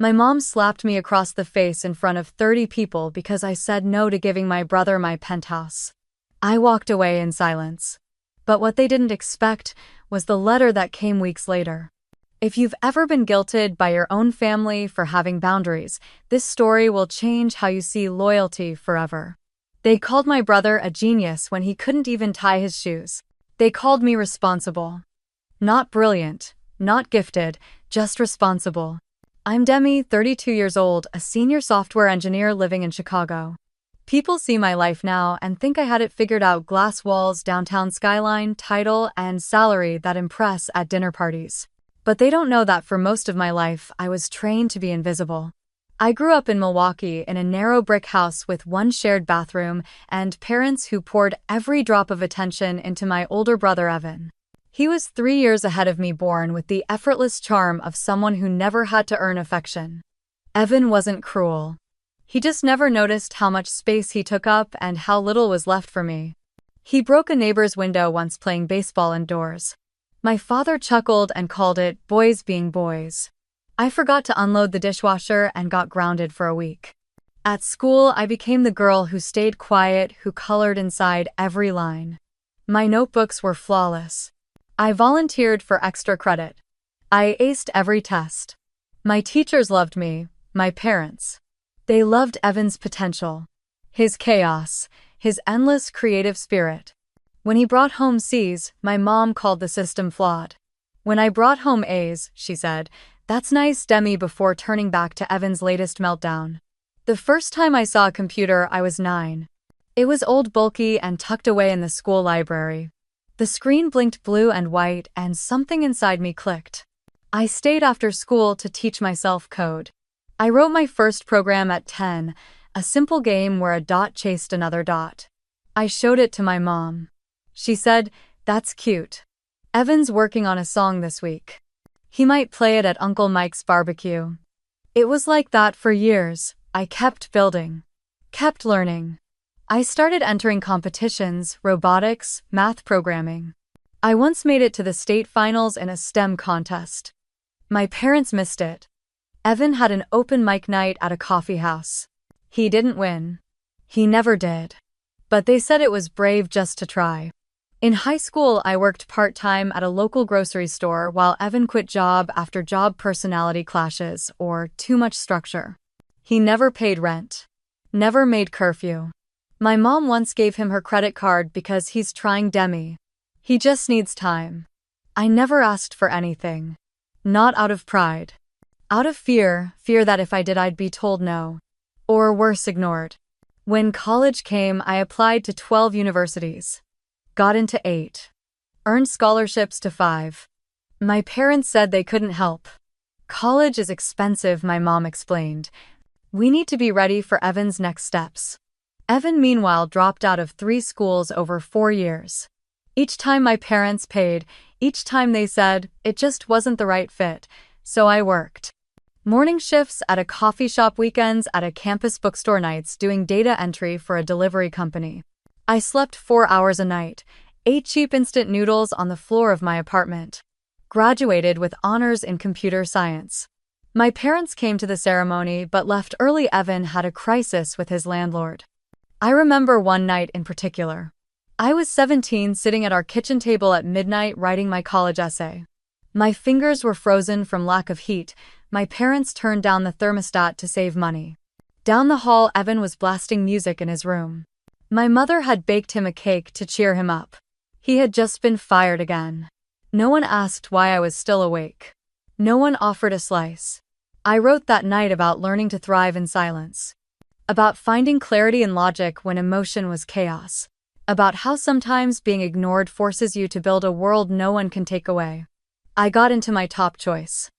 My mom slapped me across the face in front of 30 people because I said no to giving my brother my penthouse. I walked away in silence. But what they didn't expect was the letter that came weeks later. If you've ever been guilted by your own family for having boundaries, this story will change how you see loyalty forever. They called my brother a genius when he couldn't even tie his shoes. They called me responsible. Not brilliant, not gifted, just responsible. I'm Demi, 32 years old, a senior software engineer living in Chicago. People see my life now and think I had it figured out: glass walls, downtown skyline, title, and salary that impress at dinner parties. But they don't know that for most of my life, I was trained to be invisible. I grew up in Milwaukee in a narrow brick house with one shared bathroom and parents who poured every drop of attention into my older brother Evan. He was 3 years ahead of me, born with the effortless charm of someone who never had to earn affection. Evan wasn't cruel. He just never noticed how much space he took up and how little was left for me. He broke a neighbor's window once playing baseball indoors. My father chuckled and called it boys being boys. I forgot to unload the dishwasher and got grounded for a week. At school, I became the girl who stayed quiet, who colored inside every line. My notebooks were flawless. I volunteered for extra credit. I aced every test. My teachers loved me, my parents. They loved Evan's potential, his chaos, his endless creative spirit. When he brought home C's, my mom called the system flawed. When I brought home A's, she said, "That's nice, Demi," before turning back to Evan's latest meltdown. The first time I saw a computer, I was 9. It was old, bulky, and tucked away in the school library. The screen blinked blue and white, and something inside me clicked. I stayed after school to teach myself code. I wrote my first program at 10, a simple game where a dot chased another dot. I showed it to my mom. She said, "That's cute. Evan's working on a song this week. He might play it at Uncle Mike's barbecue." It was like that for years. I kept building, kept learning. I started entering competitions: robotics, math, programming. I once made it to the state finals in a STEM contest. My parents missed it. Evan had an open mic night at a coffee house. He didn't win. He never did. But they said it was brave just to try. In high school, I worked part-time at a local grocery store while Evan quit job after job: personality clashes or too much structure. He never paid rent. Never made curfew. My mom once gave him her credit card because he's trying, Demi. He just needs time. I never asked for anything. Not out of pride. Out of fear that if I did, I'd be told no. Or worse, ignored. When college came, I applied to 12 universities. Got into 8. Earned scholarships to 5. My parents said they couldn't help. College is expensive, my mom explained. We need to be ready for Evan's next steps. Evan, meanwhile, dropped out of 3 schools over 4 years. Each time my parents paid, each time they said it just wasn't the right fit, so I worked. Morning shifts at a coffee shop, weekends at a campus bookstore, nights doing data entry for a delivery company. I slept 4 hours a night, ate cheap instant noodles on the floor of my apartment. Graduated with honors in computer science. My parents came to the ceremony but left early. Evan had a crisis with his landlord. I remember one night in particular. I was 17, sitting at our kitchen table at midnight writing my college essay. My fingers were frozen from lack of heat. My parents turned down the thermostat to save money. Down the hall, Evan was blasting music in his room. My mother had baked him a cake to cheer him up. He had just been fired again. No one asked why I was still awake. No one offered a slice. I wrote that night about learning to thrive in silence. About finding clarity in logic when emotion was chaos. About how sometimes being ignored forces you to build a world no one can take away. I got into my top choice.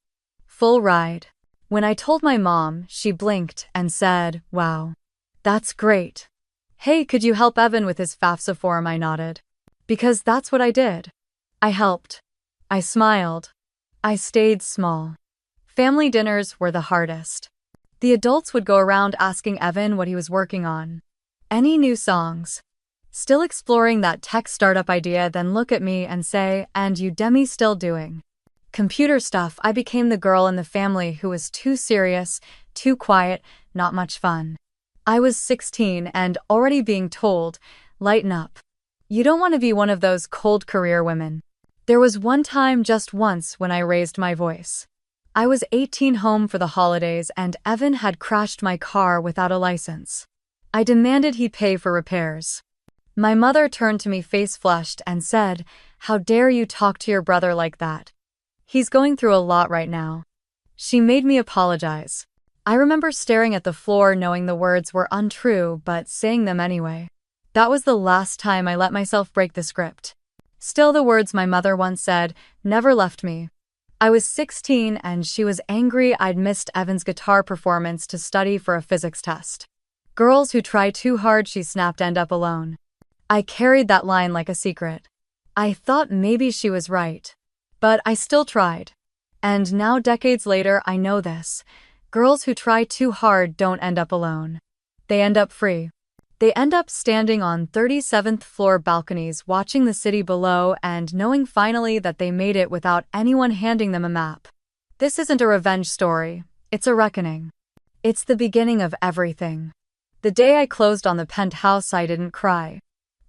Full ride. When I told my mom, she blinked and said, "Wow. That's great. Hey, could you help Evan with his FAFSA form?" I nodded. Because that's what I did. I helped. I smiled. I stayed small. Family dinners were the hardest. The adults would go around asking Evan what he was working on. Any new songs? Still exploring that tech startup idea, then look at me and say, "And you, Demi, still doing?" Computer stuff. I became the girl in the family who was too serious, too quiet, not much fun. I was 16 and already being told, lighten up. You don't want to be one of those cold career women. There was one time, just once, when I raised my voice. I was 18, home for the holidays, and Evan had crashed my car without a license. I demanded he pay for repairs. My mother turned to me face flushed and said, "How dare you talk to your brother like that? He's going through a lot right now." She made me apologize. I remember staring at the floor knowing the words were untrue but saying them anyway. That was the last time I let myself break the script. Still, the words my mother once said never left me. I was 16 and she was angry I'd missed Evan's guitar performance to study for a physics test. Girls who try too hard, she snapped, end up alone. I carried that line like a secret. I thought maybe she was right. But I still tried. And now, decades later, I know this. Girls who try too hard don't end up alone. They end up free. They end up standing on 37th floor balconies watching the city below and knowing finally that they made it without anyone handing them a map. This isn't a revenge story. It's a reckoning. It's the beginning of everything. The day I closed on the Penthouse, I didn't cry.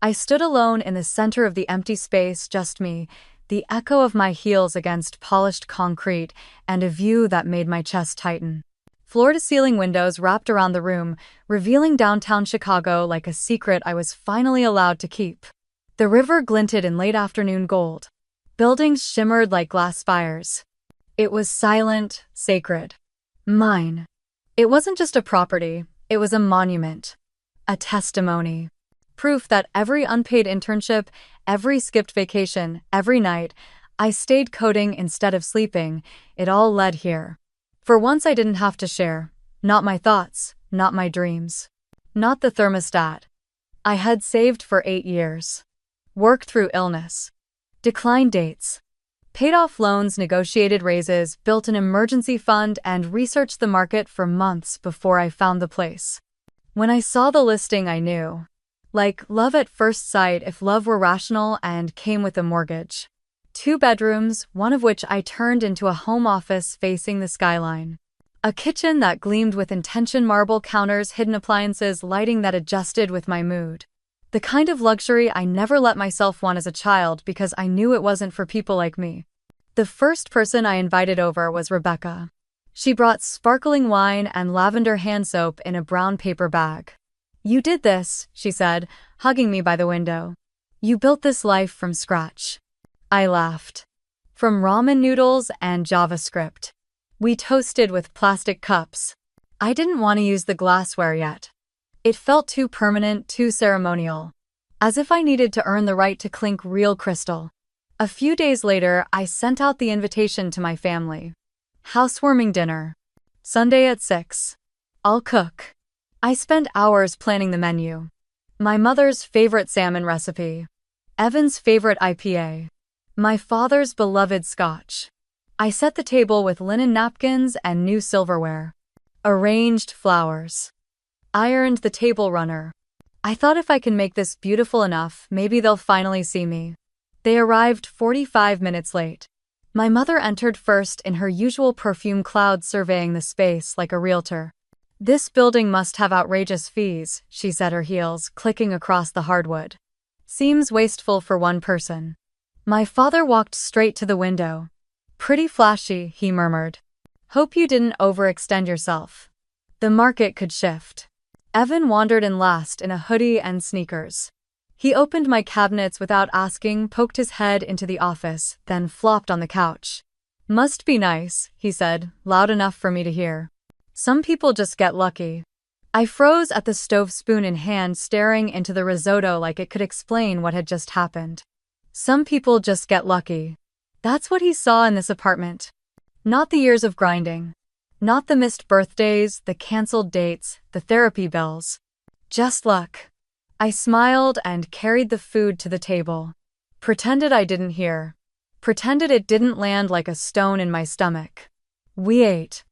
I stood alone in the center of the empty space, just me, the echo of my heels against polished concrete, and a view that made my chest tighten. Floor-to-ceiling windows wrapped around the room, revealing downtown Chicago like a secret I was finally allowed to keep. The river glinted in late afternoon gold. Buildings shimmered like glass spires. It was silent, sacred. Mine. It wasn't just a property, it was a monument. A testimony. Proof that every unpaid internship, every skipped vacation, every night I stayed coding instead of sleeping, it all led here. For once I didn't have to share. Not my thoughts, not my dreams. Not the thermostat. I had saved for 8 years. Worked through illness. Declined dates. Paid off loans, negotiated raises, built an emergency fund, and researched the market for months before I found the place. When I saw the listing, I knew. Like love at first sight, if love were rational, and came with a mortgage. 2 bedrooms, one of which I turned into a home office facing the skyline. A kitchen that gleamed with intention, marble counters, hidden appliances, lighting that adjusted with my mood. The kind of luxury I never let myself want as a child because I knew it wasn't for people like me. The first person I invited over was Rebecca. She brought sparkling wine and lavender hand soap in a brown paper bag. "You did this," she said, hugging me by the window. "You built this life from scratch." I laughed. From ramen noodles and JavaScript. We toasted with plastic cups. I didn't want to use the glassware yet. It felt too permanent, too ceremonial. As if I needed to earn the right to clink real crystal. A few days later, I sent out the invitation to my family. Housewarming dinner. Sunday at 6. I'll cook. I spent hours planning the menu. My mother's favorite salmon recipe. Evan's favorite IPA. My father's beloved scotch. I set the table with linen napkins and new silverware. Arranged flowers. Ironed the table runner. I thought, if I can make this beautiful enough, maybe they'll finally see me. They arrived 45 minutes late. My mother entered first in her usual perfume cloud, surveying the space like a realtor. "This building must have outrageous fees," she said, her heels clicking across the hardwood. "Seems wasteful for one person." My father walked straight to the window. "Pretty flashy," he murmured. "Hope you didn't overextend yourself. The market could shift." Evan wandered in last in a hoodie and sneakers. He opened my cabinets without asking, poked his head into the office, then flopped on the couch. "Must be nice," he said, loud enough for me to hear. "Some people just get lucky." I froze at the stove, spoon in hand, staring into the risotto like it could explain what had just happened. Some people just get lucky. That's what he saw in this apartment. Not the years of grinding. Not the missed birthdays, the canceled dates, the therapy bills. Just luck. I smiled and carried the food to the table. Pretended I didn't hear. Pretended it didn't land like a stone in my stomach. We ate.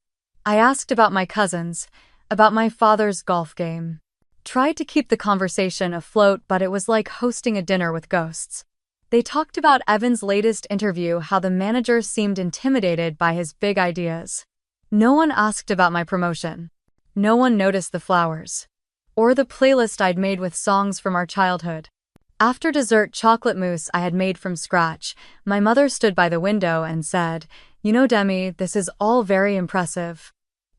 I asked about my cousins, about my father's golf game. Tried to keep the conversation afloat, but it was like hosting a dinner with ghosts. They talked about Evan's latest interview, how the manager seemed intimidated by his big ideas. No one asked about my promotion. No one noticed the flowers. Or the playlist I'd made with songs from our childhood. After dessert chocolate mousse I had made from scratch, my mother stood by the window and said, "You know, Demi, this is all very impressive.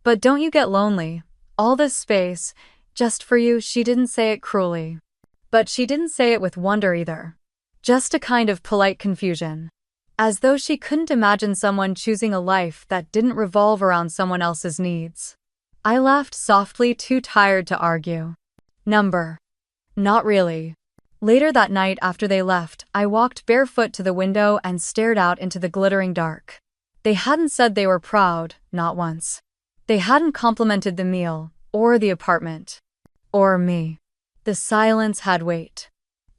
But don't you get lonely? All this space, just for you." She didn't say it cruelly. But she didn't say it with wonder either. Just a kind of polite confusion. As though she couldn't imagine someone choosing a life that didn't revolve around someone else's needs. I laughed softly, too tired to argue. Not really. Later that night after they left, I walked barefoot to the window and stared out into the glittering dark. They hadn't said they were proud, not once. They hadn't complimented the meal, or the apartment. Or me. The silence had weight.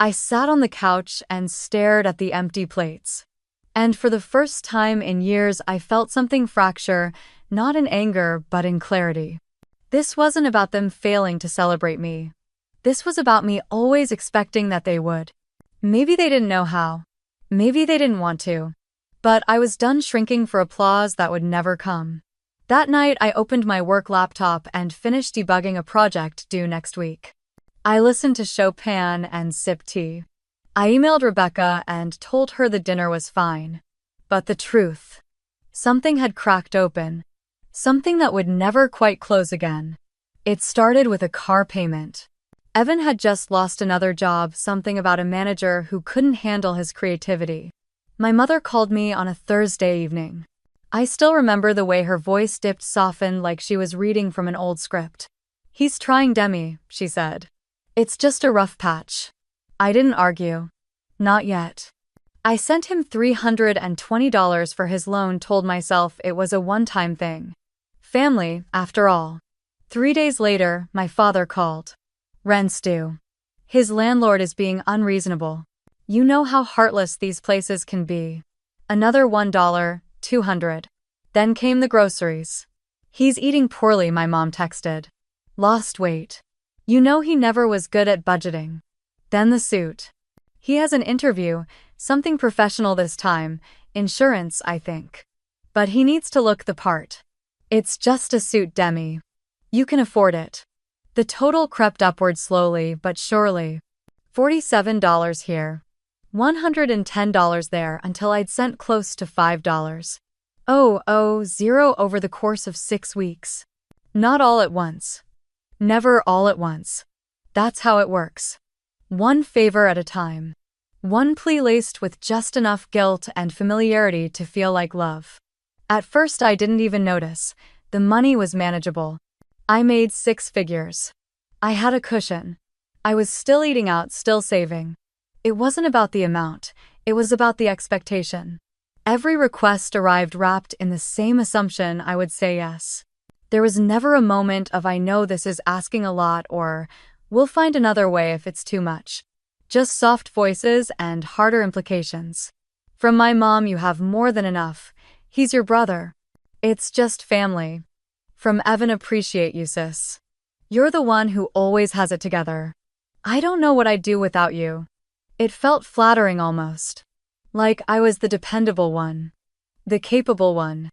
I sat on the couch and stared at the empty plates. And for the first time in years I felt something fracture, not in anger but in clarity. This wasn't about them failing to celebrate me. This was about me always expecting that they would. Maybe they didn't know how. Maybe they didn't want to. But I was done shrinking for applause that would never come. That night I opened my work laptop and finished debugging a project due next week. I listened to Chopin and sipped tea. I emailed Rebecca and told her the dinner was fine. But the truth. Something had cracked open. Something that would never quite close again. It started with a car payment. Evan had just lost another job, something about a manager who couldn't handle his creativity. My mother called me on a Thursday evening. I still remember the way her voice dipped, softened like she was reading from an old script. "He's trying, Demi," she said. "It's just a rough patch." I didn't argue. Not yet. I sent him $320 for his loan, told myself it was a one-time thing. Family, after all. 3 days later, my father called. "Rent's due. His landlord is being unreasonable. You know how heartless these places can be." Another $1, $200. Then came the groceries. "He's eating poorly," my mom texted. "Lost weight. You know he never was good at budgeting." Then the suit. "He has an interview, something professional this time, insurance, I think. But he needs to look the part." "It's just a suit, Demi. You can afford it." The total crept upward slowly but surely. $47 here. $110 there, until I'd sent close to $5. $0 over the course of 6 weeks. Not all at once. Never all at once. That's how it works. One favor at a time. One plea laced with just enough guilt and familiarity to feel like love. At first I didn't even notice. The money was manageable. I made 6 figures. I had a cushion. I was still eating out, still saving. It wasn't about the amount, it was about the expectation. Every request arrived wrapped in the same assumption I would say yes. There was never a moment of "I know this is asking a lot" or "we'll find another way if it's too much." Just soft voices and harder implications. From my mom, "You have more than enough. He's your brother. It's just family." From Evan, "Appreciate you, sis. You're the one who always has it together. I don't know what I'd do without you." It felt flattering almost. Like I was the dependable one. The capable one.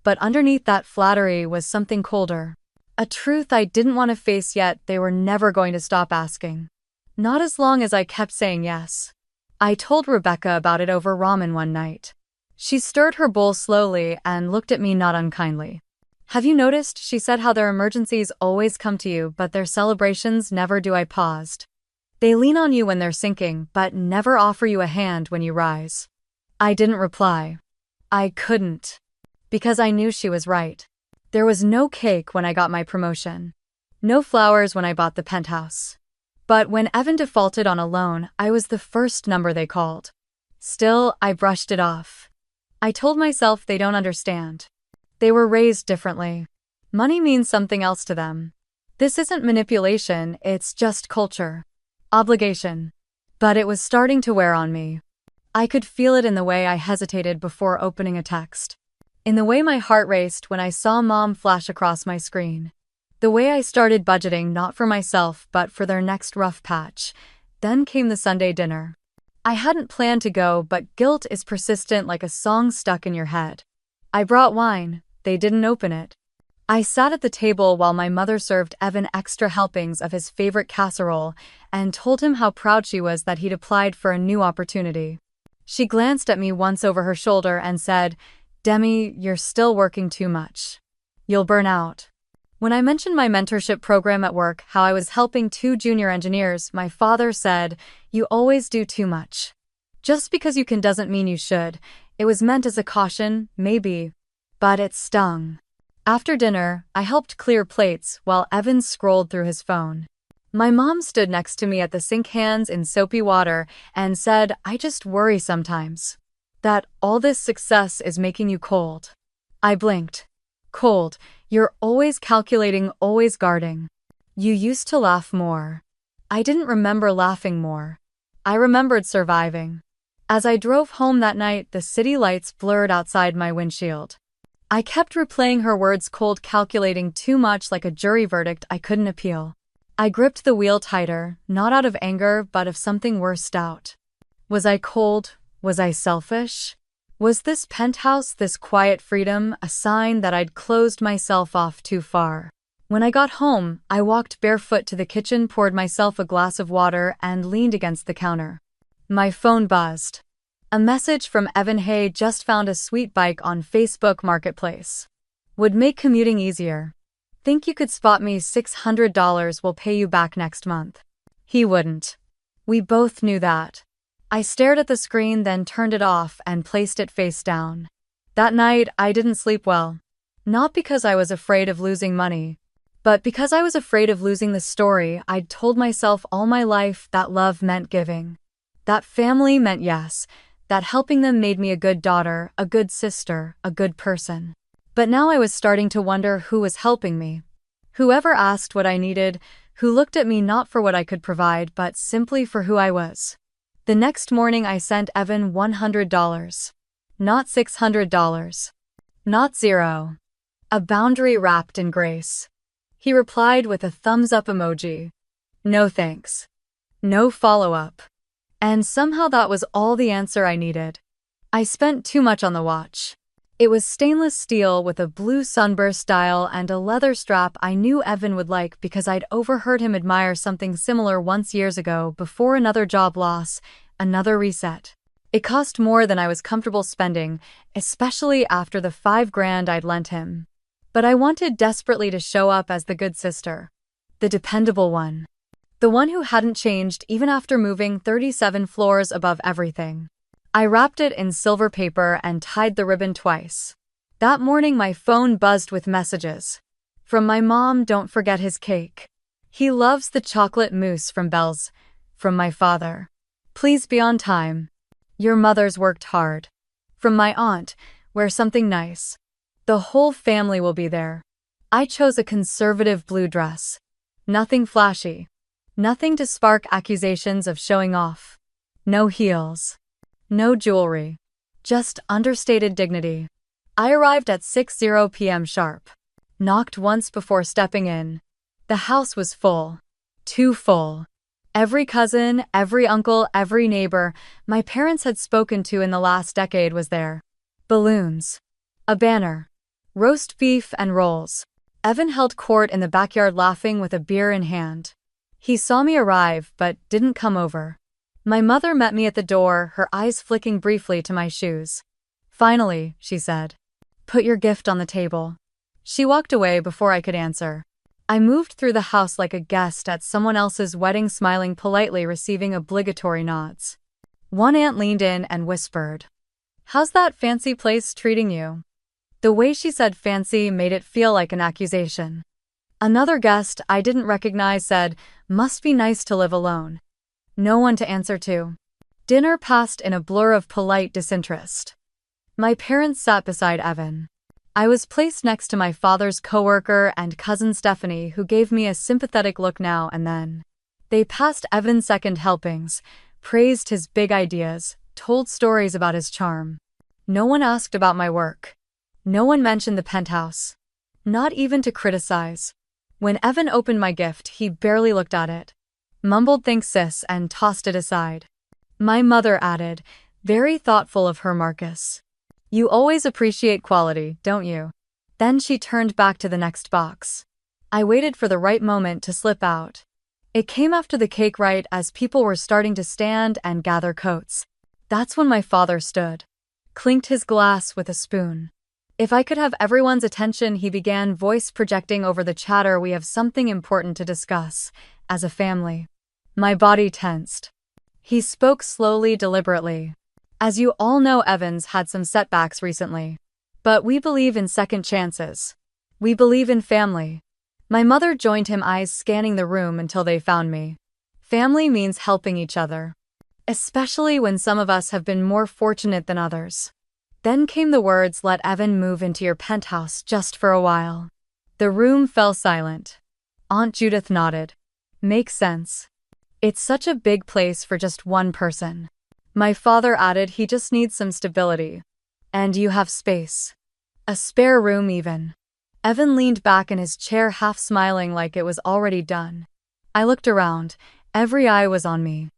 But underneath that flattery was something colder. A truth I didn't want to face, yet they were never going to stop asking. Not as long as I kept saying yes. I told Rebecca about it over ramen one night. She stirred her bowl slowly and looked at me not unkindly. "Have you noticed," she said, "how their emergencies always come to you, but their celebrations never do?" I paused. "They lean on you when they're sinking, but never offer you a hand when you rise." I didn't reply. I couldn't. Because I knew she was right. There was no cake when I got my promotion. No flowers when I bought the penthouse. But when Evan defaulted on a loan, I was the first number they called. Still, I brushed it off. I told myself they don't understand. They were raised differently. Money means something else to them. This isn't manipulation, it's just culture. Obligation. But it was starting to wear on me. I could feel it in the way I hesitated before opening a text. In the way my heart raced when I saw Mom flash across my screen. The way I started budgeting not for myself but for their next rough patch. Then came the Sunday dinner. I hadn't planned to go, but guilt is persistent like a song stuck in your head. I brought wine. They didn't open it. I sat at the table while my mother served Evan extra helpings of his favorite casserole and told him how proud she was that he'd applied for a new opportunity. She glanced at me once over her shoulder and said, "Demi, you're still working too much. You'll burn out." When I mentioned my mentorship program at work, how I was helping 2 junior engineers, my father said, "You always do too much. Just because you can doesn't mean you should." It was meant as a caution, maybe, but it stung. After dinner, I helped clear plates while Evan scrolled through his phone. My mom stood next to me at the sink, hands in soapy water, and said, "I just worry sometimes that all this success is making you cold." I blinked. Cold. You're always calculating, always guarding. You used to laugh more. I didn't remember laughing more. I remembered surviving. As I drove home that night, the city lights blurred outside my windshield. I kept replaying her words, cold, calculating, too much, like a jury verdict I couldn't appeal. I gripped the wheel tighter, not out of anger, but of something worse, doubt. Was I cold? Was I selfish? Was this penthouse, this quiet freedom, a sign that I'd closed myself off too far? When I got home, I walked barefoot to the kitchen, poured myself a glass of water, and leaned against the counter. My phone buzzed. A message from Evan. "Hey, just found a sweet bike on Facebook Marketplace. Would make commuting easier. Think you could spot me? $600 will pay you back next month." He wouldn't. We both knew that. I stared at the screen, then turned it off and placed it face down. That night, I didn't sleep well. Not because I was afraid of losing money, but because I was afraid of losing the story I'd told myself all my life, that love meant giving. That family meant yes. That helping them made me a good daughter, a good sister, a good person. But now I was starting to wonder who was helping me. Whoever asked what I needed, who looked at me not for what I could provide, but simply for who I was. The next morning I sent Evan $100. Not $600. Not zero. A boundary wrapped in grace. He replied with a thumbs up emoji. No thanks. No follow-up. And somehow that was all the answer I needed. I spent too much on the watch. It was stainless steel with a blue sunburst dial and a leather strap I knew Evan would like because I'd overheard him admire something similar once years ago before another job loss, another reset. It cost more than I was comfortable spending, especially after the $5,000 I'd lent him. But I wanted desperately to show up as the good sister. The dependable one. The one who hadn't changed even after moving 37 floors above everything. I wrapped it in silver paper and tied the ribbon twice. That morning my phone buzzed with messages. From my mom, "Don't forget his cake. He loves the chocolate mousse from Belle's." From my father, "Please be on time. Your mother's worked hard." From my aunt, "Wear something nice. The whole family will be there." I chose a conservative blue dress. Nothing flashy. Nothing to spark accusations of showing off. No heels. No jewelry. Just understated dignity. I arrived at 6:00 p.m. sharp. Knocked once before stepping in. The house was full. Too full. Every cousin, every uncle, every neighbor my parents had spoken to in the last decade was there. Balloons. A banner. Roast beef and rolls. Evan held court in the backyard laughing with a beer in hand. He saw me arrive but didn't come over. My mother met me at the door, her eyes flicking briefly to my shoes. "Finally," she said. "Put your gift on the table." She walked away before I could answer. I moved through the house like a guest at someone else's wedding, smiling politely, receiving obligatory nods. One aunt leaned in and whispered, "How's that fancy place treating you?" The way she said fancy made it feel like an accusation. Another guest I didn't recognize said, "Must be nice to live alone." No one to answer to. Dinner passed in a blur of polite disinterest. My parents sat beside Evan. I was placed next to my father's coworker and cousin Stephanie, who gave me a sympathetic look now and then. They passed Evan's second helpings, praised his big ideas, told stories about his charm. No one asked about my work. No one mentioned the penthouse. Not even to criticize. When Evan opened my gift, he barely looked at it. Mumbled "Thanks sis" and tossed it aside. My mother added, very thoughtful of her, Marcus. You always appreciate quality, don't you? Then she turned back to the next box. I waited for the right moment to slip out. It came after the cake, right as people were starting to stand and gather coats. That's when my father stood, clinked his glass with a spoon. If I could have everyone's attention, he began, voice projecting over the chatter. We have something important to discuss, as a family. My body tensed. He spoke slowly, deliberately. As you all know, Evans had some setbacks recently. But we believe in second chances. We believe in family. My mother joined him, eyes scanning the room until they found me. Family means helping each other, especially when some of us have been more fortunate than others. Then came the words, let Evan move into your penthouse just for a while. The room fell silent. Aunt Judith nodded. Makes sense. It's such a big place for just one person. My father added, he just needs some stability. And you have space. A spare room even. Evan leaned back in his chair, half smiling like it was already done. I looked around. Every eye was on me.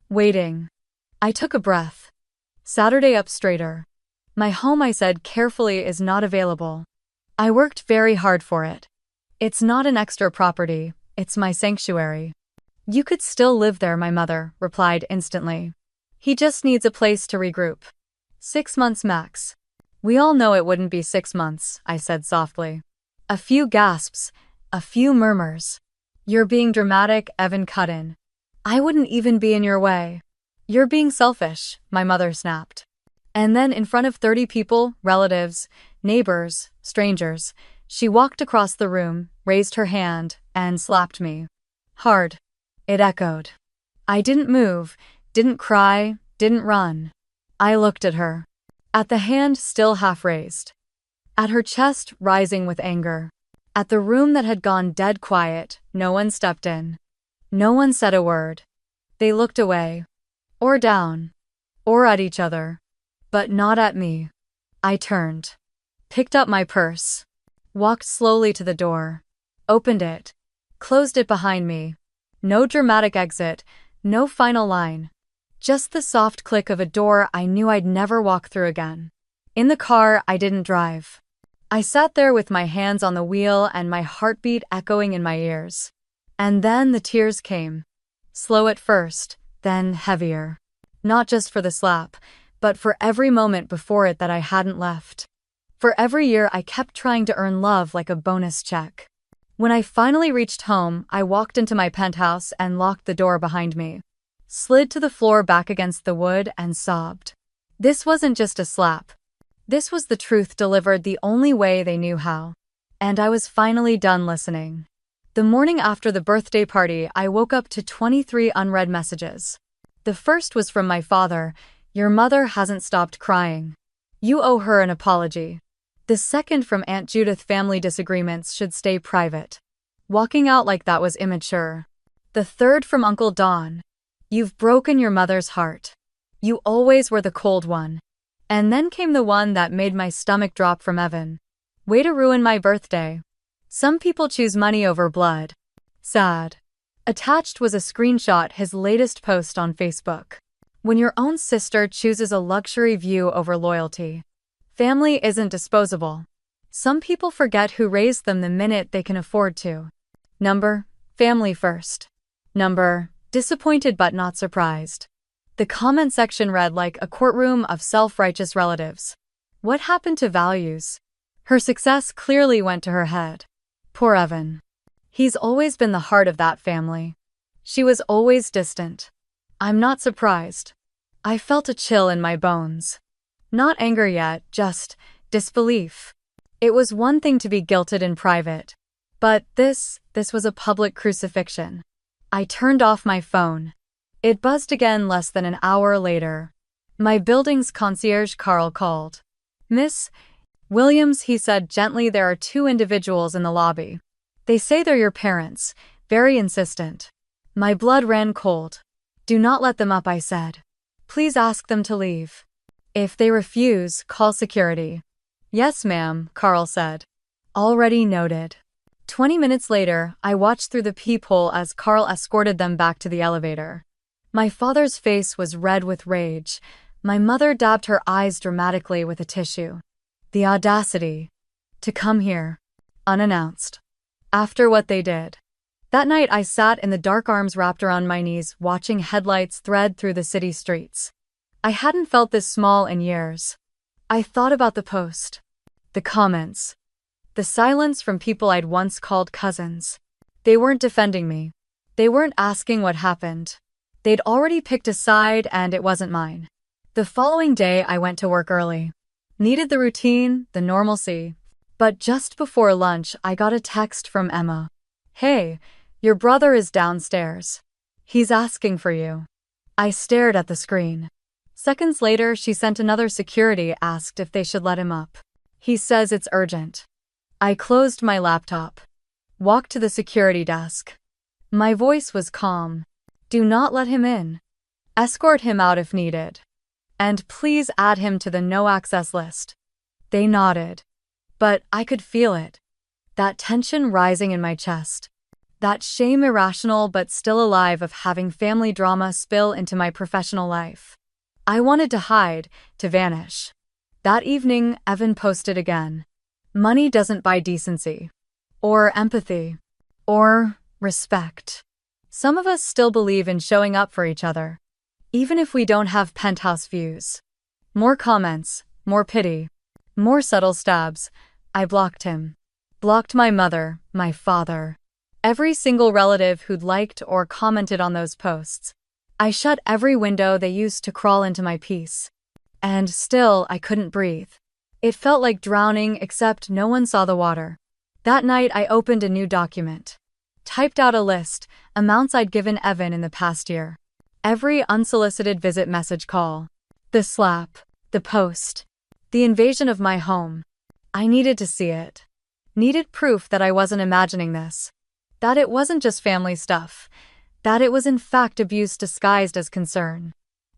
Waiting. I took a breath. Saturday up straighter. My home, I said carefully, is not available. I worked very hard for it. It's not an extra property, it's my sanctuary. You could still live there, my mother replied instantly. He just needs a place to regroup. 6 months max. We all know it wouldn't be 6 months, I said softly. A few gasps, a few murmurs. You're being dramatic, Evan cut in. I wouldn't even be in your way. You're being selfish, my mother snapped. And then in front of 30 people, relatives, neighbors, strangers, she walked across the room, raised her hand, and slapped me. Hard. It echoed. I didn't move, didn't cry, didn't run. I looked at her. At the hand still half raised. At her chest rising with anger. At the room that had gone dead quiet, no one stepped in. No one said a word. They looked away. Or down. Or at each other. But not at me. I turned. Picked up my purse. Walked slowly to the door. Opened it. Closed it behind me. No dramatic exit, no final line. Just the soft click of a door I knew I'd never walk through again. In the car, I didn't drive. I sat there with my hands on the wheel and my heartbeat echoing in my ears. And then the tears came. Slow at first, then heavier. Not just for the slap, but for every moment before it that I hadn't left. For every year I kept trying to earn love like a bonus check. When I finally reached home, I walked into my penthouse and locked the door behind me. Slid to the floor back against the wood and sobbed. This wasn't just a slap. This was the truth delivered the only way they knew how. And I was finally done listening. The morning after the birthday party, I woke up to 23 unread messages. The first was from my father. Your mother hasn't stopped crying. You owe her an apology. The second from Aunt Judith, family disagreements should stay private. Walking out like that was immature. The third from Uncle Don. You've broken your mother's heart. You always were the cold one. And then came the one that made my stomach drop, from Evan. Way to ruin my birthday. Some people choose money over blood. Sad. Attached was a screenshot, his latest post on Facebook. When your own sister chooses a luxury view over loyalty. Family isn't disposable. Some people forget who raised them the minute they can afford to. Number, family first. Number, disappointed but not surprised. The comment section read like a courtroom of self-righteous relatives. What happened to values? Her success clearly went to her head. Poor Evan. He's always been the heart of that family. She was always distant. I'm not surprised. I felt a chill in my bones. Not anger yet, just disbelief. It was one thing to be guilted in private. But this was a public crucifixion. I turned off my phone. It buzzed again less than an hour later. My building's concierge Carl called. Miss Williams, he said gently, there are 2 individuals in the lobby. They say they're your parents, very insistent. My blood ran cold. Do not let them up, I said. Please ask them to leave. If they refuse, call security. Yes, ma'am, Carl said. Already noted. 20 minutes later, I watched through the peephole as Carl escorted them back to the elevator. My father's face was red with rage. My mother dabbed her eyes dramatically with a tissue. The audacity to come here, unannounced, after what they did. That night I sat in the dark, arms wrapped around my knees, watching headlights thread through the city streets. I hadn't felt this small in years. I thought about the post, the comments, the silence from people I'd once called cousins. They weren't defending me. They weren't asking what happened. They'd already picked a side and it wasn't mine. The following day I went to work early. Needed the routine, the normalcy. But just before lunch I got a text from Emma. "Hey, your brother is downstairs. He's asking for you." I stared at the screen. Seconds later she sent another. Security asked if they should let him up. "He says it's urgent." I closed my laptop. Walked to the security desk. My voice was calm. "Do not let him in. Escort him out if needed. And please add him to the no-access list." They nodded. But I could feel it. That tension rising in my chest. That shame, irrational but still alive, of having family drama spill into my professional life. I wanted to hide, to vanish. That evening, Evan posted again. "Money doesn't buy decency. Or empathy. Or respect." Some of us still believe in showing up for each other, even if we don't have penthouse views. More comments, more pity, more subtle stabs. I blocked him. Blocked my mother, my father. Every single relative who'd liked or commented on those posts. I shut every window they used to crawl into my peace. And still, I couldn't breathe. It felt like drowning, except no one saw the water. That night, I opened a new document. Typed out a list, amounts I'd given Evan in the past year. Every unsolicited visit, message, call. The slap. The post. The invasion of my home. I needed to see it. Needed proof that I wasn't imagining this. That it wasn't just family stuff. That it was in fact abuse disguised as concern.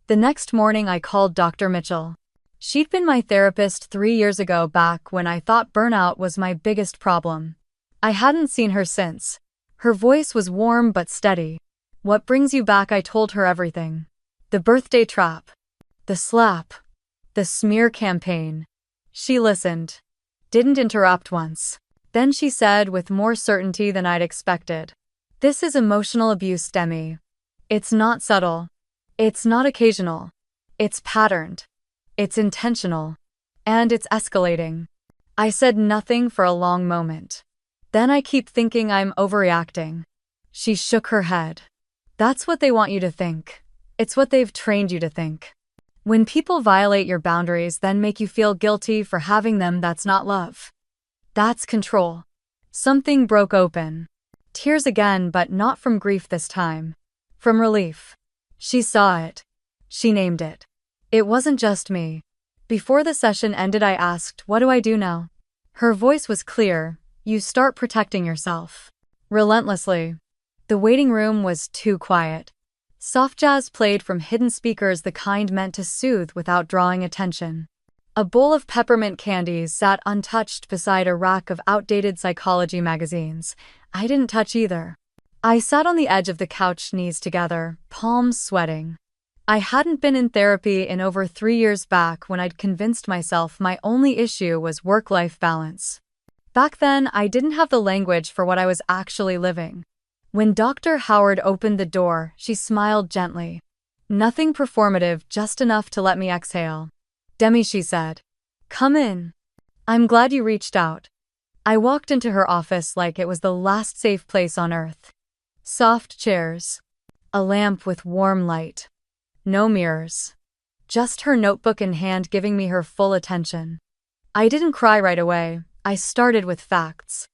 The next morning I called Dr. Mitchell. She'd been my therapist 3 years ago, back when I thought burnout was my biggest problem. I hadn't seen her since. Her voice was warm but steady. "What brings you back?" I told her everything. The birthday trap. The slap. The smear campaign. She listened. Didn't interrupt once. Then she said, with more certainty than I'd expected, "This is emotional abuse, Demi. It's not subtle. It's not occasional. It's patterned. It's intentional. And it's escalating." I said nothing for a long moment. "Then I keep thinking I'm overreacting." She shook her head. "That's what they want you to think. It's what they've trained you to think. When people violate your boundaries, then make you feel guilty for having them, that's not love. That's control." Something broke open. Tears again, but not from grief this time. From relief. She saw it. She named it. It wasn't just me. Before the session ended, I asked, "What do I do now?" Her voice was clear. "You start protecting yourself. Relentlessly." The waiting room was too quiet. Soft jazz played from hidden speakers, the kind meant to soothe without drawing attention. A bowl of peppermint candies sat untouched beside a rack of outdated psychology magazines. I didn't touch either. I sat on the edge of the couch, knees together, palms sweating. I hadn't been in therapy in over 3 years, back when I'd convinced myself my only issue was work-life balance. Back then, I didn't have the language for what I was actually living. When Dr. Howard opened the door, she smiled gently. Nothing performative, just enough to let me exhale. "Demi," she said. "Come in. I'm glad you reached out." I walked into her office like it was the last safe place on earth. Soft chairs. A lamp with warm light. No mirrors. Just her notebook in hand, giving me her full attention. I didn't cry right away. I started with facts.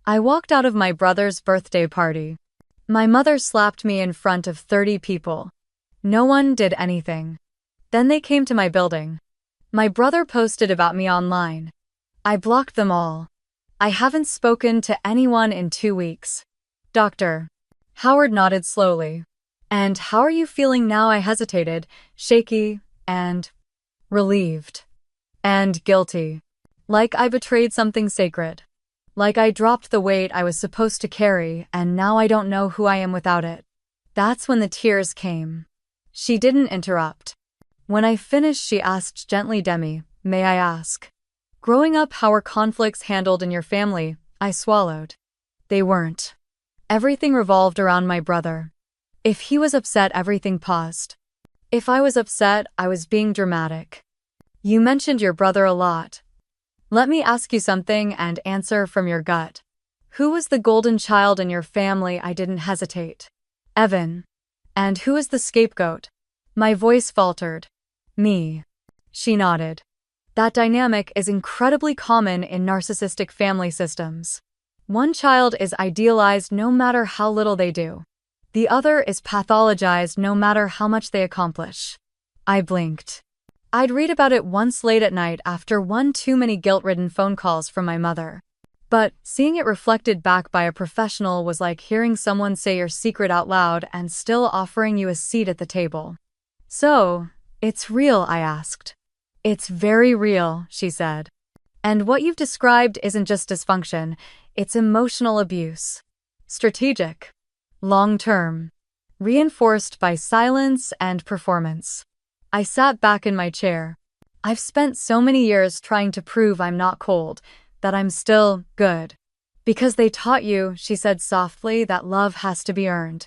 I walked out of my brother's birthday party. My mother slapped me in front of 30 people. No one did anything. Then they came to my building. My brother posted about me online. I blocked them all. I haven't spoken to anyone in 2 weeks. Dr. Howard nodded slowly. "And how are you feeling now?" I hesitated, shaky, and relieved. And guilty. Like I betrayed something sacred. Like I dropped the weight I was supposed to carry, and now I don't know who I am without it. That's when the tears came. She didn't interrupt. When I finished, she asked gently, Demi, may I ask? Growing up, how were conflicts handled in your family? I swallowed. They weren't. Everything revolved around my brother. If he was upset, everything paused. If I was upset, I was being dramatic. You mentioned your brother a lot. Let me ask you something and answer from your gut. Who was the golden child in your family? I didn't hesitate. Evan. And who is the scapegoat? My voice faltered. Me. She nodded. That dynamic is incredibly common in narcissistic family systems. One child is idealized no matter how little they do. The other is pathologized no matter how much they accomplish. I blinked. I'd read about it once late at night after one too many guilt-ridden phone calls from my mother. But seeing it reflected back by a professional was like hearing someone say your secret out loud and still offering you a seat at the table. So, it's real, I asked. It's very real, she said. And what you've described isn't just dysfunction, it's emotional abuse. Strategic. Long-term. Reinforced by silence and performance. I sat back in my chair. I've spent so many years trying to prove I'm not cold, that I'm still good. Because they taught you, she said softly, that love has to be earned.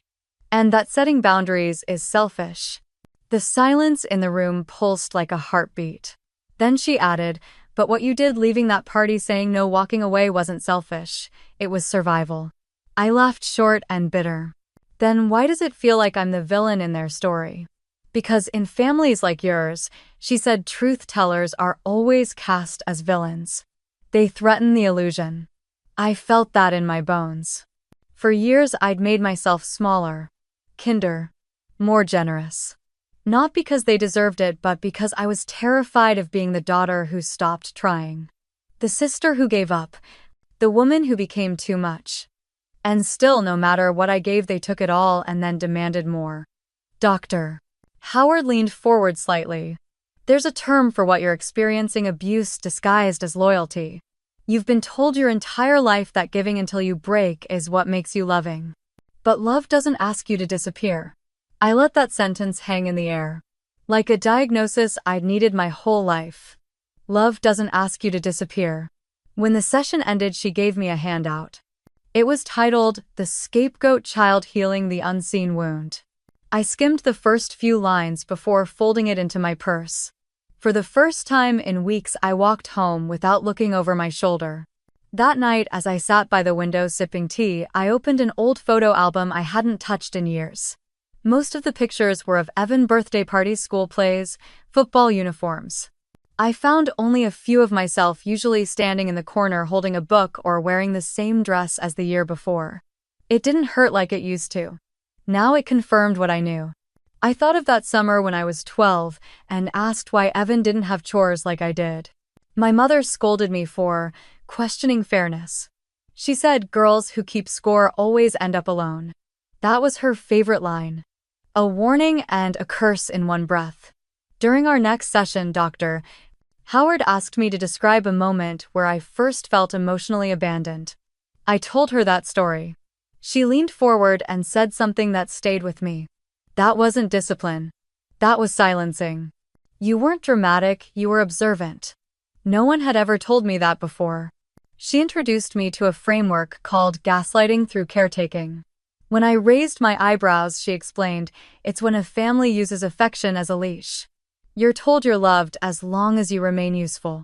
And that setting boundaries is selfish. The silence in the room pulsed like a heartbeat. Then she added, but what you did leaving that party saying no, walking away wasn't selfish. It was survival. I laughed short and bitter. Then why does it feel like I'm the villain in their story? Because in families like yours, she said, truth tellers are always cast as villains. They threaten the illusion. I felt that in my bones. For years I'd made myself smaller, kinder, more generous. Not because they deserved it, but because I was terrified of being the daughter who stopped trying. The sister who gave up. The woman who became too much. And still, no matter what I gave, they took it all and then demanded more. Doctor. Howard leaned forward slightly. There's a term for what you're experiencing: abuse disguised as loyalty. You've been told your entire life that giving until you break is what makes you loving. But love doesn't ask you to disappear. I let that sentence hang in the air. Like a diagnosis I'd needed my whole life. Love doesn't ask you to disappear. When the session ended, she gave me a handout. It was titled, The Scapegoat Child Healing the Unseen Wound. I skimmed the first few lines before folding it into my purse. For the first time in weeks, I walked home without looking over my shoulder. That night, as I sat by the window sipping tea, I opened an old photo album I hadn't touched in years. Most of the pictures were of Evan birthday parties, school plays, football uniforms. I found only a few of myself, usually standing in the corner holding a book or wearing the same dress as the year before. It didn't hurt like it used to. Now it confirmed what I knew. I thought of that summer when I was 12 and asked why Evan didn't have chores like I did. My mother scolded me for questioning fairness. She said girls who keep score always end up alone. That was her favorite line. A warning and a curse in one breath. During our next session, Dr. Howard asked me to describe a moment where I first felt emotionally abandoned. I told her that story. She leaned forward and said something that stayed with me. That wasn't discipline. That was silencing. You weren't dramatic, you were observant. No one had ever told me that before. She introduced me to a framework called gaslighting through caretaking. When I raised my eyebrows, she explained, it's when a family uses affection as a leash. You're told you're loved as long as you remain useful.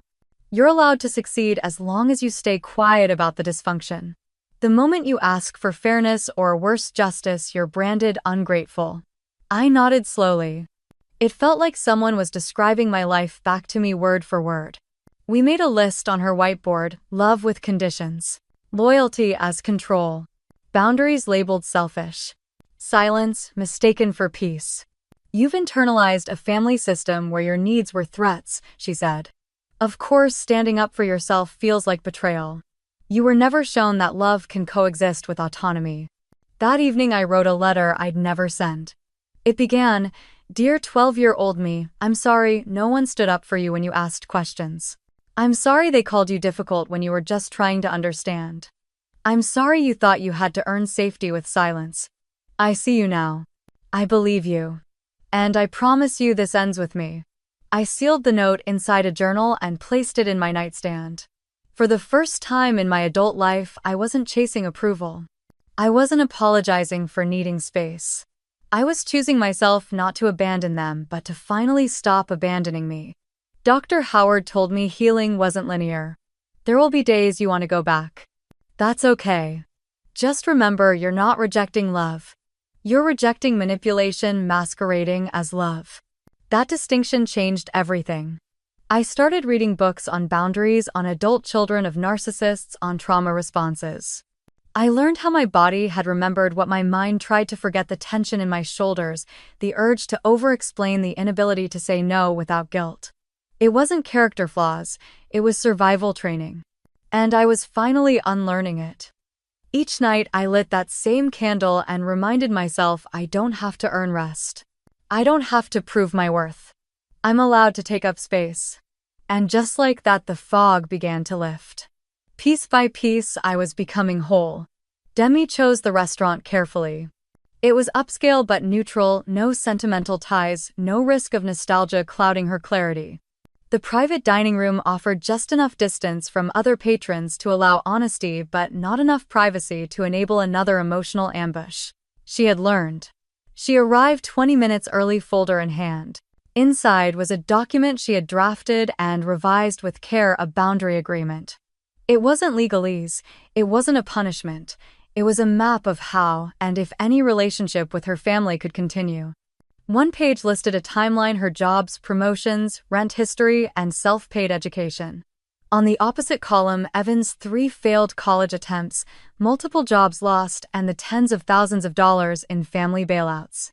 You're allowed to succeed as long as you stay quiet about the dysfunction. The moment you ask for fairness or worse, justice, you're branded ungrateful. I nodded slowly. It felt like someone was describing my life back to me word for word. We made a list on her whiteboard: love with conditions, loyalty as control, boundaries labeled selfish, silence mistaken for peace. You've internalized a family system where your needs were threats, she said. Of course, standing up for yourself feels like betrayal. You were never shown that love can coexist with autonomy. That evening I wrote a letter I'd never sent. It began, Dear 12-year-old me, I'm sorry no one stood up for you when you asked questions. I'm sorry they called you difficult when you were just trying to understand. I'm sorry you thought you had to earn safety with silence. I see you now. I believe you. And I promise you this ends with me. I sealed the note inside a journal and placed it in my nightstand. For the first time in my adult life, I wasn't chasing approval. I wasn't apologizing for needing space. I was choosing myself not to abandon them, but to finally stop abandoning me. Dr. Howard told me healing wasn't linear. There will be days you want to go back. That's okay. Just remember, you're not rejecting love. You're rejecting manipulation masquerading as love. That distinction changed everything. I started reading books on boundaries, on adult children of narcissists, on trauma responses. I learned how my body had remembered what my mind tried to forget: the tension in my shoulders, the urge to over-explain, the inability to say no without guilt. It wasn't character flaws, it was survival training. And I was finally unlearning it. Each night I lit that same candle and reminded myself I don't have to earn rest. I don't have to prove my worth. I'm allowed to take up space. And just like that, the fog began to lift. Piece by piece, I was becoming whole. Demi chose the restaurant carefully. It was upscale but neutral, no sentimental ties, no risk of nostalgia clouding her clarity. The private dining room offered just enough distance from other patrons to allow honesty, but not enough privacy to enable another emotional ambush. She had learned. She arrived 20 minutes early, folder in hand. Inside was a document she had drafted and revised with care, a boundary agreement. It wasn't legalese, it wasn't a punishment, it was a map of how and if any relationship with her family could continue. One page listed a timeline: her jobs, promotions, rent history, and self-paid education. On the opposite column, Evan's 3 failed college attempts, multiple jobs lost, and the tens of thousands of dollars in family bailouts.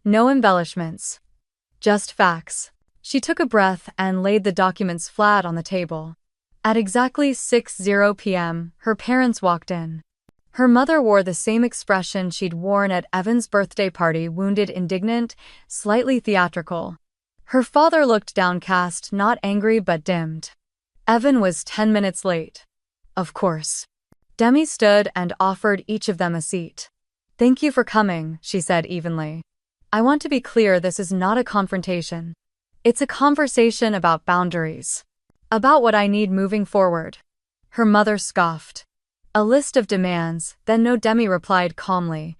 No embellishments. Just facts. She took a breath and laid the documents flat on the table. At exactly 6:00 p.m., her parents walked in. Her mother wore the same expression she'd worn at Evan's birthday party: wounded, indignant, slightly theatrical. Her father looked downcast, not angry but dimmed. Evan was 10 minutes late. Of course. Demi stood and offered each of them a seat. "Thank you for coming," she said evenly. "I want to be clear, this is not a confrontation. It's a conversation about boundaries. About what I need moving forward." Her mother scoffed. "A list of demands?" "Then no," Demi replied calmly.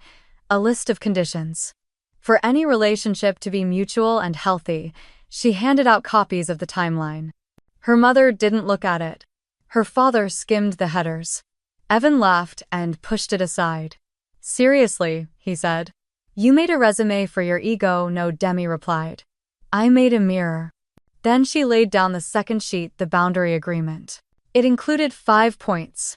"A list of conditions. For any relationship to be mutual and healthy." She handed out copies of the timeline. Her mother didn't look at it. Her father skimmed the headers. Evan laughed and pushed it aside. "Seriously," he said. "You made a resume for your ego." "No," Demi replied. "I made a mirror." Then she laid down the second sheet, the boundary agreement. It included 5 points.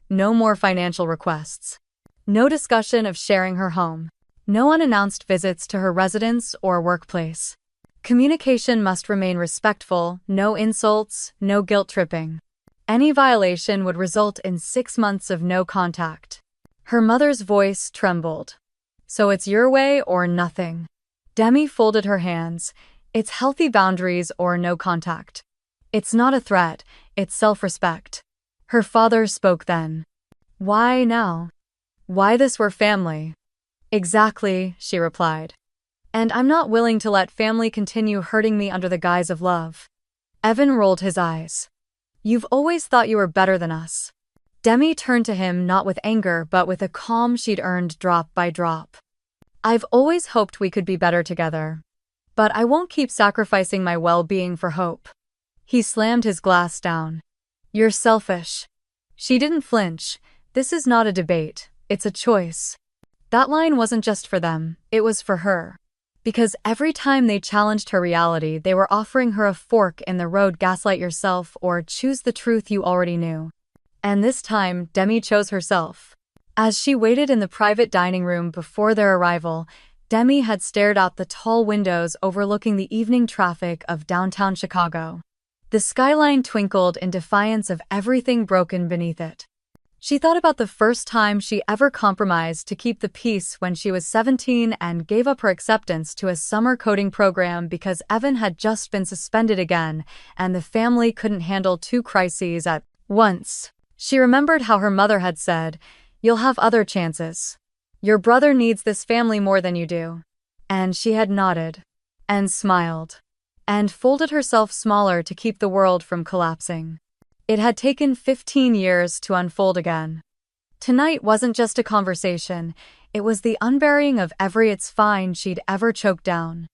No more financial requests. No discussion of sharing her home. No unannounced visits to her residence or workplace. Communication must remain respectful, no insults, no guilt-tripping. Any violation would result in 6 months of no contact. Her mother's voice trembled. "So it's your way or nothing." Demi folded her hands. "It's healthy boundaries or no contact. It's not a threat, it's self-respect." Her father spoke then. "Why now? Why this? We're family." "Exactly," she replied. "And I'm not willing to let family continue hurting me under the guise of love." Evan rolled his eyes. "You've always thought you were better than us." Demi turned to him, not with anger but with a calm she'd earned drop by drop. "I've always hoped we could be better together. But I won't keep sacrificing my well-being for hope." He slammed his glass down. "You're selfish." She didn't flinch. "This is not a debate, it's a choice." That line wasn't just for them, it was for her. Because every time they challenged her reality, they were offering her a fork in the road: gaslight yourself or choose the truth you already knew. And this time, Demi chose herself. As she waited in the private dining room before their arrival, Demi had stared out the tall windows overlooking the evening traffic of downtown Chicago. The skyline twinkled in defiance of everything broken beneath it. She thought about the first time she ever compromised to keep the peace when she was 17 and gave up her acceptance to a summer coding program because Evan had just been suspended again and the family couldn't handle 2 crises at once. She remembered how her mother had said, "You'll have other chances. Your brother needs this family more than you do." And she had nodded. and smiled, and folded herself smaller to keep the world from collapsing. It had taken 15 years to unfold again. Tonight wasn't just a conversation, it was the unburying of every "it's fine" she'd ever choked down.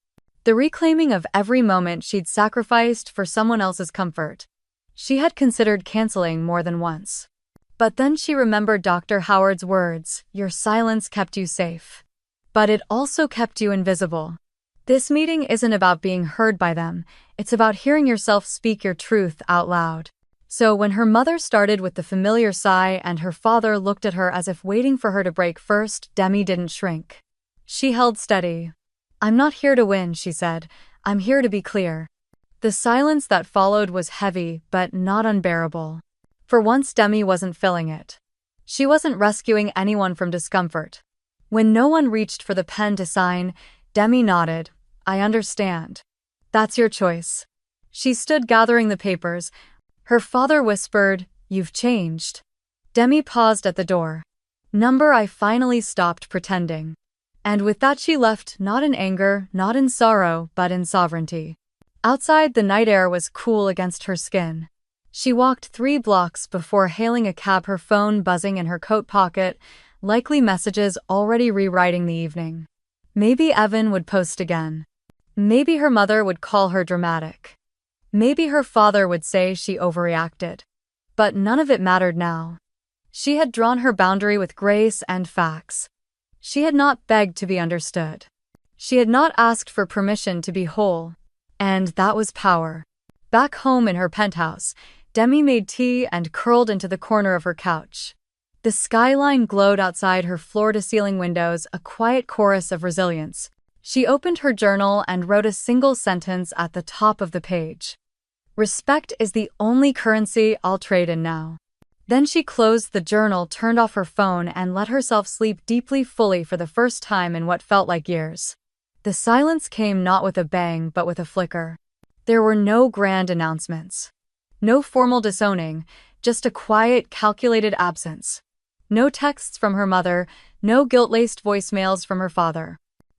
The reclaiming of every moment she'd sacrificed for someone else's comfort. She had considered canceling more than once. But then she remembered Dr. Howard's words, "Your silence kept you safe. But it also kept you invisible." This meeting isn't about being heard by them, it's about hearing yourself speak your truth out loud. So when her mother started with the familiar sigh and her father looked at her as if waiting for her to break first, Demi didn't shrink. She held steady. "I'm not here to win," she said. "I'm here to be clear." The silence that followed was heavy, but not unbearable. For once Demi wasn't filling it. She wasn't rescuing anyone from discomfort. When no one reached for the pen to sign, Demi nodded. "I understand. That's your choice." She stood gathering the papers. Her father whispered, "You've changed." Demi paused at the door. I finally stopped pretending. And with that she left, not in anger, not in sorrow, but in sovereignty. Outside, the night air was cool against her skin. She walked 3 blocks before hailing a cab, her phone buzzing in her coat pocket, likely messages already rewriting the evening. Maybe Evan would post again. Maybe her mother would call her dramatic. Maybe her father would say she overreacted. But none of it mattered now. She had drawn her boundary with grace and facts. She had not begged to be understood. She had not asked for permission to be whole. And that was power. Back home in her penthouse, Demi made tea and curled into the corner of her couch. The skyline glowed outside her floor-to-ceiling windows, a quiet chorus of resilience. She opened her journal and wrote a single sentence at the top of the page. "Respect is the only currency I'll trade in now." Then she closed the journal, turned off her phone, and let herself sleep deeply, fully, for the first time in what felt like years. The silence came not with a bang but with a flicker. There were no grand announcements. No formal disowning, just a quiet, calculated absence. No texts from her mother, no guilt-laced voicemails from her father.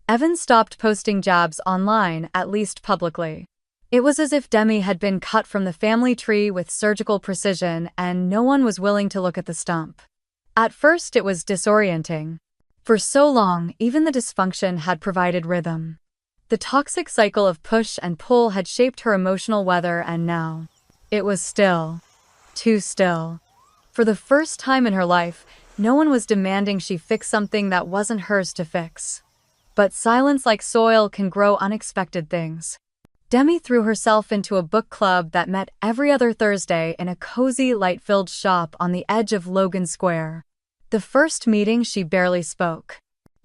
Evan stopped posting jabs online, at least publicly. It was as if Demi had been cut from the family tree with surgical precision, and no one was willing to look at the stump. At first it was disorienting. For so long, even the dysfunction had provided rhythm. The toxic cycle of push and pull had shaped her emotional weather, and now it was still. Too still. For the first time in her life, no one was demanding she fix something that wasn't hers to fix. But silence, like soil, can grow unexpected things. Demi threw herself into a book club that met every other Thursday in a cozy, light-filled shop on the edge of Logan Square. The first meeting, she barely spoke.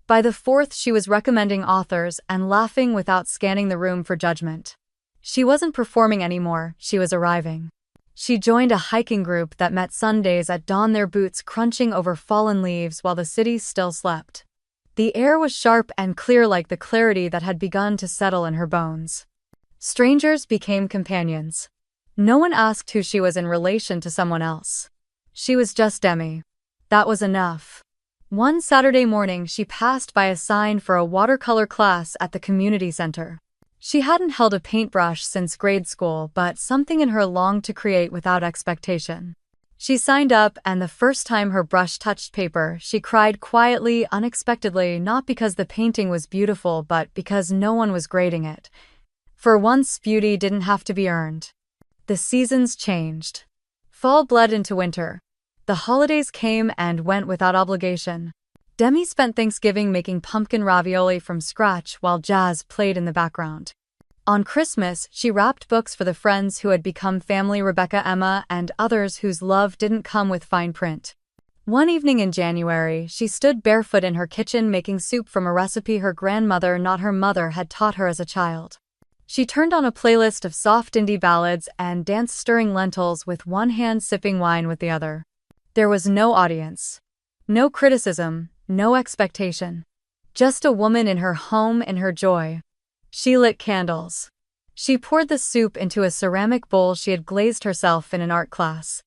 By the fourth, she was recommending authors and laughing without scanning the room for judgment. She wasn't performing anymore, she was arriving. She joined a hiking group that met Sundays at dawn, their boots crunching over fallen leaves while the city still slept. The air was sharp and clear, like the clarity that had begun to settle in her bones. Strangers became companions. No one asked who she was in relation to someone else. She was just Demi. That was enough. One Saturday morning, she passed by a sign for a watercolor class at the community center. She hadn't held a paintbrush since grade school, but something in her longed to create without expectation. She signed up, and the first time her brush touched paper, she cried quietly, unexpectedly, not because the painting was beautiful, but because no one was grading it. For once, beauty didn't have to be earned. The seasons changed. Fall bled into winter. The holidays came and went without obligation. Demi spent Thanksgiving making pumpkin ravioli from scratch while jazz played in the background. On Christmas, she wrapped books for the friends who had become family, Rebecca, Emma, and others whose love didn't come with fine print. One evening in January, she stood barefoot in her kitchen making soup from a recipe her grandmother, not her mother, had taught her as a child. She turned on a playlist of soft indie ballads and danced, stirring lentils with one hand, sipping wine with the other. There was no audience. No criticism, no expectation. Just a woman in her home, in her joy. She lit candles. She poured the soup into a ceramic bowl she had glazed herself in an art class.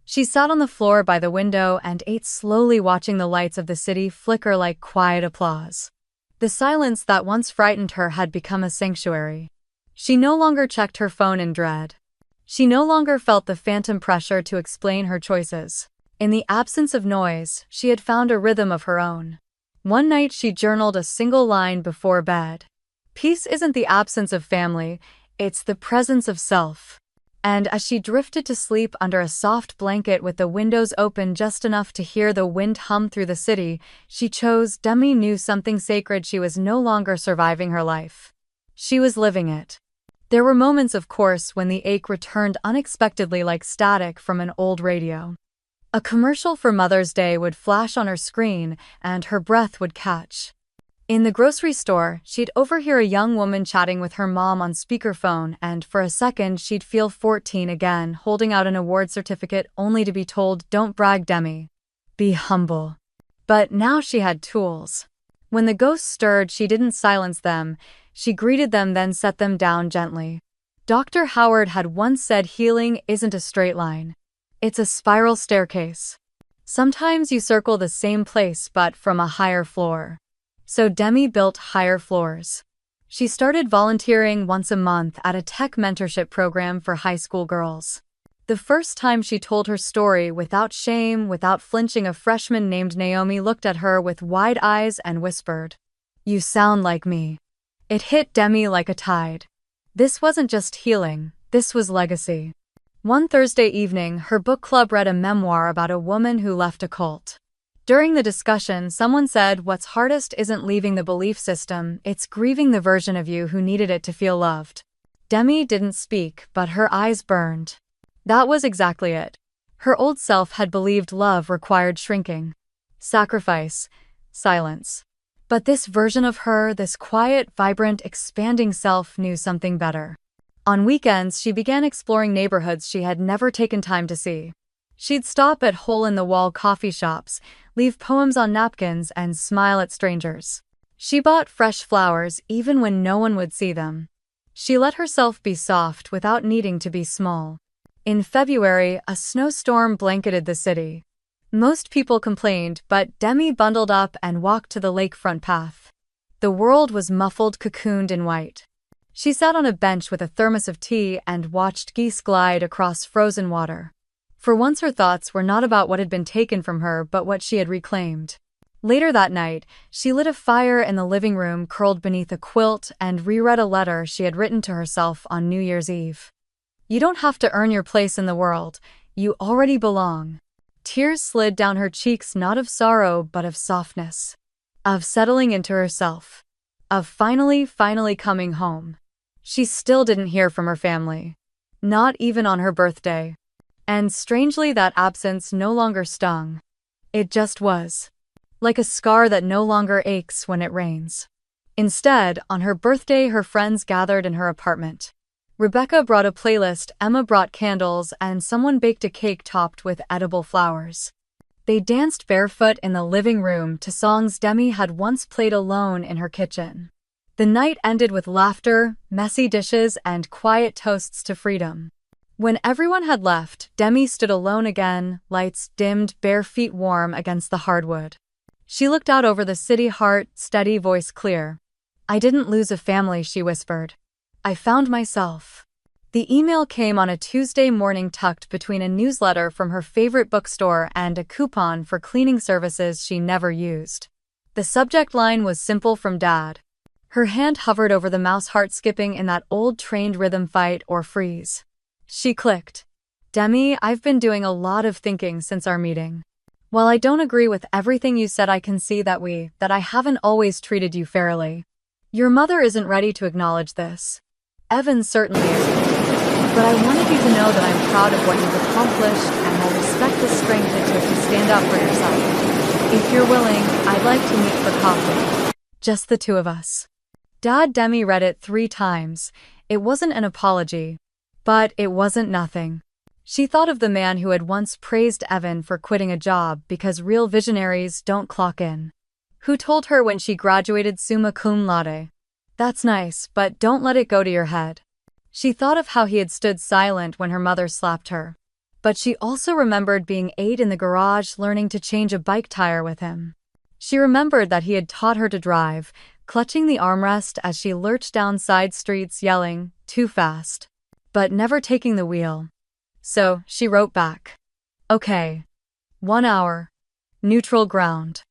She sat on the floor by the window and ate slowly, watching the lights of the city flicker like quiet applause. The silence that once frightened her had become a sanctuary. She no longer checked her phone in dread. She no longer felt the phantom pressure to explain her choices. In the absence of noise, she had found a rhythm of her own. One night she journaled a single line before bed. Peace isn't the absence of family, it's the presence of self. And as she drifted to sleep under a soft blanket with the windows open just enough to hear the wind hum through the city, she chose. Demi knew something sacred. She was no longer surviving her life. She was living it. There were moments, of course, when the ache returned unexpectedly like static from an old radio. A commercial for Mother's Day would flash on her screen, and her breath would catch. In the grocery store, she'd overhear a young woman chatting with her mom on speakerphone, and for a second she'd feel 14 again, holding out an award certificate only to be told, "Don't brag, Demi. Be humble." But now she had tools. When the ghosts stirred, she didn't silence them. She greeted them, then set them down gently. Dr. Howard had once said healing isn't a straight line. It's a spiral staircase. Sometimes you circle the same place but from a higher floor. So Demi built higher floors. She started volunteering once a month at a tech mentorship program for high school girls. The first time she told her story without shame, without flinching, a freshman named Naomi looked at her with wide eyes and whispered, "You sound like me." It hit Demi like a tide. This wasn't just healing, this was legacy. One Thursday evening, her book club read a memoir about a woman who left a cult. During the discussion, someone said, "What's hardest isn't leaving the belief system, it's grieving the version of you who needed it to feel loved." Demi didn't speak, but her eyes burned. That was exactly it. Her old self had believed love required shrinking, sacrifice, silence. But this version of her, this quiet, vibrant, expanding self, knew something better. On weekends, she began exploring neighborhoods she had never taken time to see. She'd stop at hole-in-the-wall coffee shops, leave poems on napkins, and smile at strangers. She bought fresh flowers even when no one would see them. She let herself be soft without needing to be small. In February, a snowstorm blanketed the city. Most people complained, but Demi bundled up and walked to the lakefront path. The world was muffled, cocooned in white. She sat on a bench with a thermos of tea and watched geese glide across frozen water. For once her thoughts were not about what had been taken from her but what she had reclaimed. Later that night, she lit a fire in the living room, curled beneath a quilt, and reread a letter she had written to herself on New Year's Eve. "You don't have to earn your place in the world. You already belong." Tears slid down her cheeks, not of sorrow but of softness. Of settling into herself. Of finally coming home. She still didn't hear from her family. Not even on her birthday. And strangely, that absence no longer stung. It just was. Like a scar that no longer aches when it rains. Instead, on her birthday, her friends gathered in her apartment. Rebecca brought a playlist, Emma brought candles, and someone baked a cake topped with edible flowers. They danced barefoot in the living room to songs Demi had once played alone in her kitchen. The night ended with laughter, messy dishes, and quiet toasts to freedom. When everyone had left, Demi stood alone again, lights dimmed, bare feet warm against the hardwood. She looked out over the city, heart steady, voice clear. "I didn't lose a family," she whispered. "I found myself." The email came on a Tuesday morning, tucked between a newsletter from her favorite bookstore and a coupon for cleaning services she never used. The subject line was simple, from Dad. Her hand hovered over the mouse, heart skipping in that old trained rhythm, fight or freeze. She clicked. "Demi, I've been doing a lot of thinking since our meeting. While I don't agree with everything you said, I can see that I haven't always treated you fairly. Your mother isn't ready to acknowledge this. Evan certainly isn't. But I wanted you to know that I'm proud of what you've accomplished, and I respect the strength it took to stand up for yourself. If you're willing, I'd like to meet for coffee. Just the two of us." Dad. Demi read it 3 times. It wasn't an apology. But it wasn't nothing. She thought of the man who had once praised Evan for quitting a job because real visionaries don't clock in. Who told her when she graduated summa cum laude, "That's nice, but don't let it go to your head." She thought of how he had stood silent when her mother slapped her. But she also remembered being 8 in the garage learning to change a bike tire with him. She remembered that he had taught her to drive, clutching the armrest as she lurched down side streets yelling, "Too fast." But never taking the wheel. So, she wrote back. "Okay. 1 hour. Neutral ground.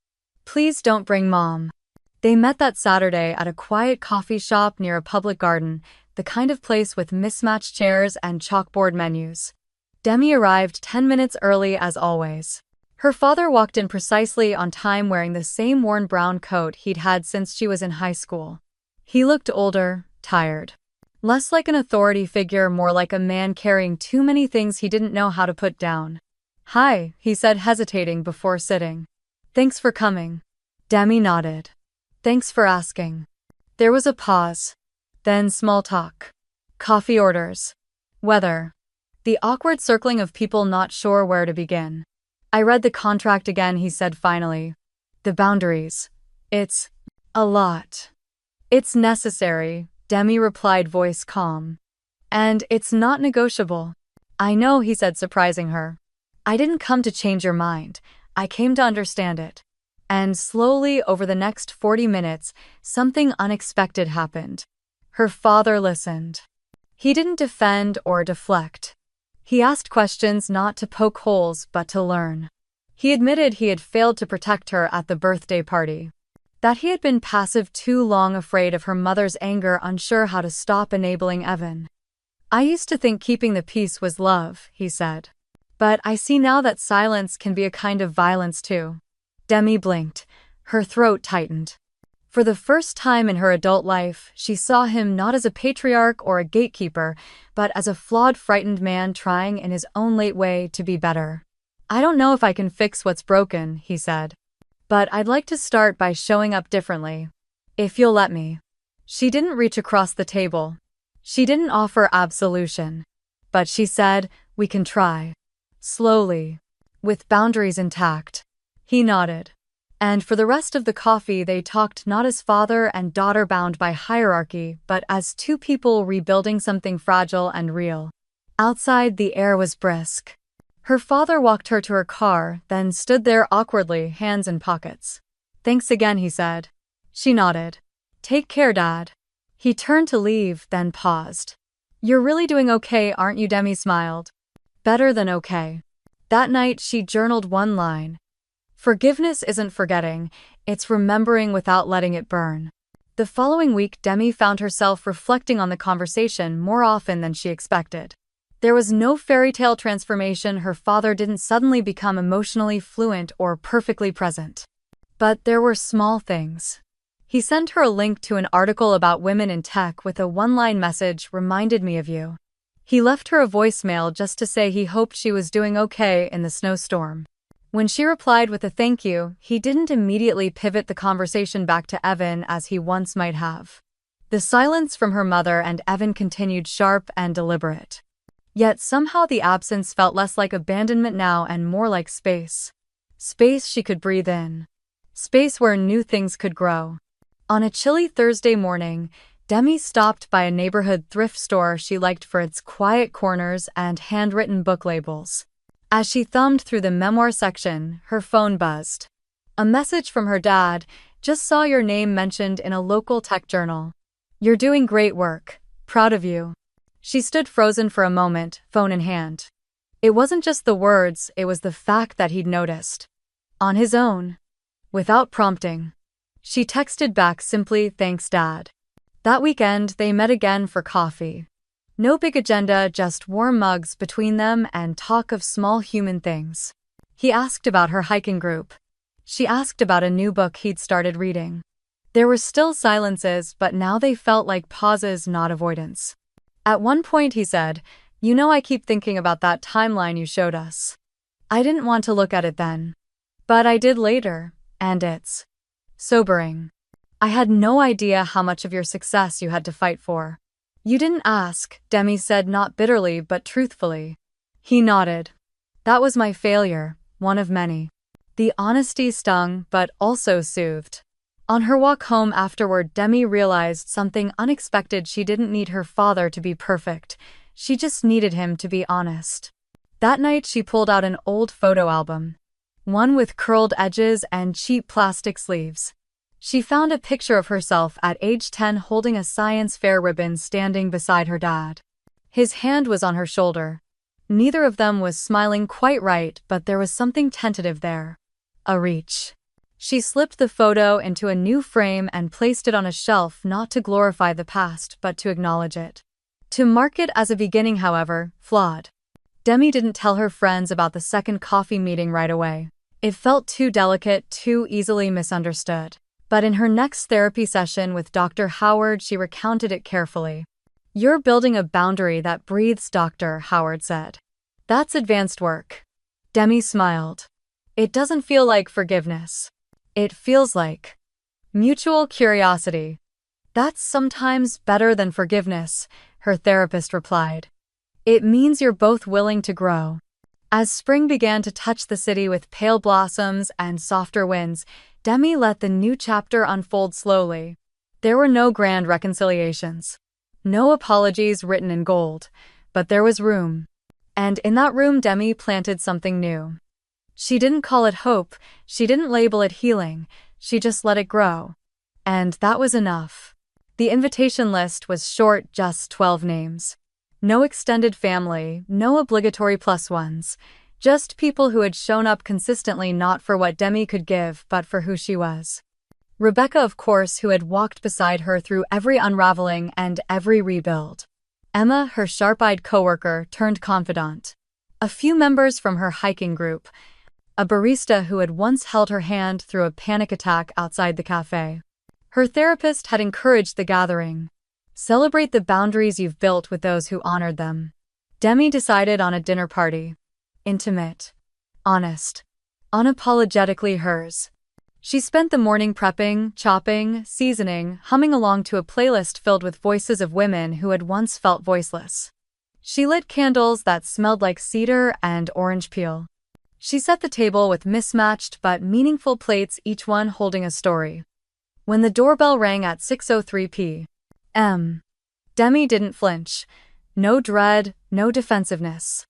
Please don't bring Mom." They met that Saturday at a quiet coffee shop near a public garden, the kind of place with mismatched chairs and chalkboard menus. Demi arrived 10 minutes early as always. Her father walked in precisely on time wearing the same worn brown coat he'd had since she was in high school. He looked older, tired. Less like an authority figure, more like a man carrying too many things he didn't know how to put down. "Hi," he said, hesitating before sitting. "Thanks for coming." Demi nodded. "Thanks for asking." There was a pause. Then small talk. Coffee orders. Weather. The awkward circling of people not sure where to begin. "I read the contract again," he said finally. "The boundaries. It's a lot." "It's necessary," Demi replied, voice calm. "And it's not negotiable." "I know," he said, surprising her. "I didn't come to change your mind. I came to understand it." And slowly, over the next 40 minutes, something unexpected happened. Her father listened. He didn't defend or deflect. He asked questions not to poke holes but to learn. He admitted he had failed to protect her at the birthday party. That he had been passive too long, afraid of her mother's anger, unsure how to stop enabling Evan. "I used to think keeping the peace was love," he said. "But I see now that silence can be a kind of violence too." Demi blinked. Her throat tightened. For the first time in her adult life, she saw him not as a patriarch or a gatekeeper, but as a flawed, frightened man trying in his own late way to be better. "I don't know if I can fix what's broken," he said. "But I'd like to start by showing up differently. If you'll let me." She didn't reach across the table. She didn't offer absolution. But she said, "We can try. Slowly. With boundaries intact." He nodded. And for the rest of the coffee they talked not as father and daughter bound by hierarchy, but as two people rebuilding something fragile and real. Outside, the air was brisk. Her father walked her to her car, then stood there awkwardly, hands in pockets. "Thanks again," he said. She nodded. "Take care, Dad." He turned to leave, then paused. "You're really doing okay, aren't you?" Demi smiled. "Better than okay." That night she journaled one line. "Forgiveness isn't forgetting, it's remembering without letting it burn." The following week, Demi found herself reflecting on the conversation more often than she expected. There was no fairy tale transformation. Her father didn't suddenly become emotionally fluent or perfectly present. But there were small things. He sent her a link to an article about women in tech with a one-line message, "Reminded me of you." He left her a voicemail just to say he hoped she was doing okay in the snowstorm. When she replied with a thank you, he didn't immediately pivot the conversation back to Evan as he once might have. The silence from her mother and Evan continued, sharp and deliberate. Yet somehow the absence felt less like abandonment now and more like space. Space she could breathe in. Space where new things could grow. On a chilly Thursday morning, Demi stopped by a neighborhood thrift store she liked for its quiet corners and handwritten book labels. As she thumbed through the memoir section, her phone buzzed. A message from her dad. "Just saw your name mentioned in a local tech journal. You're doing great work. Proud of you." She stood frozen for a moment, phone in hand. It wasn't just the words, it was the fact that he'd noticed. On his own. Without prompting. She texted back simply, "Thanks, Dad." That weekend, they met again for coffee. No big agenda, just warm mugs between them and talk of small human things. He asked about her hiking group. She asked about a new book he'd started reading. There were still silences, but now they felt like pauses, not avoidance. At one point he said, "You know, I keep thinking about that timeline you showed us. I didn't want to look at it then. But I did later, and it's sobering. I had no idea how much of your success you had to fight for." "You didn't ask," Demi said, not bitterly but truthfully. He nodded. "That was my failure, one of many." The honesty stung, but also soothed. On her walk home afterward, Demi realized something unexpected. She didn't need her father to be perfect. She just needed him to be honest. That night she pulled out an old photo album. One with curled edges and cheap plastic sleeves. She found a picture of herself at age 10 holding a science fair ribbon standing beside her dad. His hand was on her shoulder. Neither of them was smiling quite right, but there was something tentative there. A reach. She slipped the photo into a new frame and placed it on a shelf, not to glorify the past but to acknowledge it. To mark it as a beginning, however, flawed. Demi didn't tell her friends about the second coffee meeting right away. It felt too delicate, too easily misunderstood. But in her next therapy session with Dr. Howard, she recounted it carefully. "You're building a boundary that breathes," Dr. Howard said. "That's advanced work." Demi smiled. "It doesn't feel like forgiveness. It feels like mutual curiosity." "That's sometimes better than forgiveness," her therapist replied. "It means you're both willing to grow." As spring began to touch the city with pale blossoms and softer winds, Demi let the new chapter unfold slowly. There were no grand reconciliations. No apologies written in gold. But there was room. And in that room Demi planted something new. She didn't call it hope, she didn't label it healing, she just let it grow. And that was enough. The invitation list was short, just 12 names. No extended family, no obligatory plus ones. Just people who had shown up consistently, not for what Demi could give, but for who she was. Rebecca, of course, who had walked beside her through every unraveling and every rebuild. Emma, her sharp-eyed coworker turned confidant. A few members from her hiking group. A barista who had once held her hand through a panic attack outside the cafe. Her therapist had encouraged the gathering. Celebrate the boundaries you've built with those who honored them. Demi decided on a dinner party. Intimate. Honest. Unapologetically hers. She spent the morning prepping, chopping, seasoning, humming along to a playlist filled with voices of women who had once felt voiceless. She lit candles that smelled like cedar and orange peel. She set the table with mismatched but meaningful plates, each one holding a story. When the doorbell rang at 6:03 p.m., Demi didn't flinch. No dread, no defensiveness.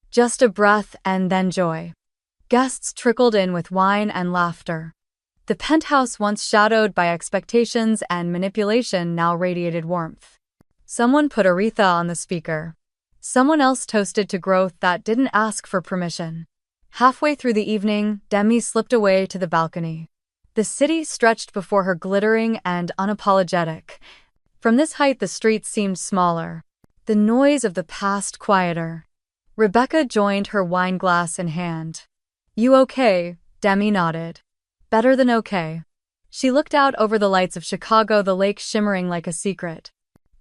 Just a breath and then joy. Guests trickled in with wine and laughter. The penthouse, once shadowed by expectations and manipulation, now radiated warmth. Someone put Aretha on the speaker. Someone else toasted to growth that didn't ask for permission. Halfway through the evening, Demi slipped away to the balcony. The city stretched before her, glittering and unapologetic. From this height the streets seemed smaller. The noise of the past quieter. Rebecca joined her, wine glass in hand. "You okay?" Demi nodded. "Better than okay." She looked out over the lights of Chicago, the lake shimmering like a secret.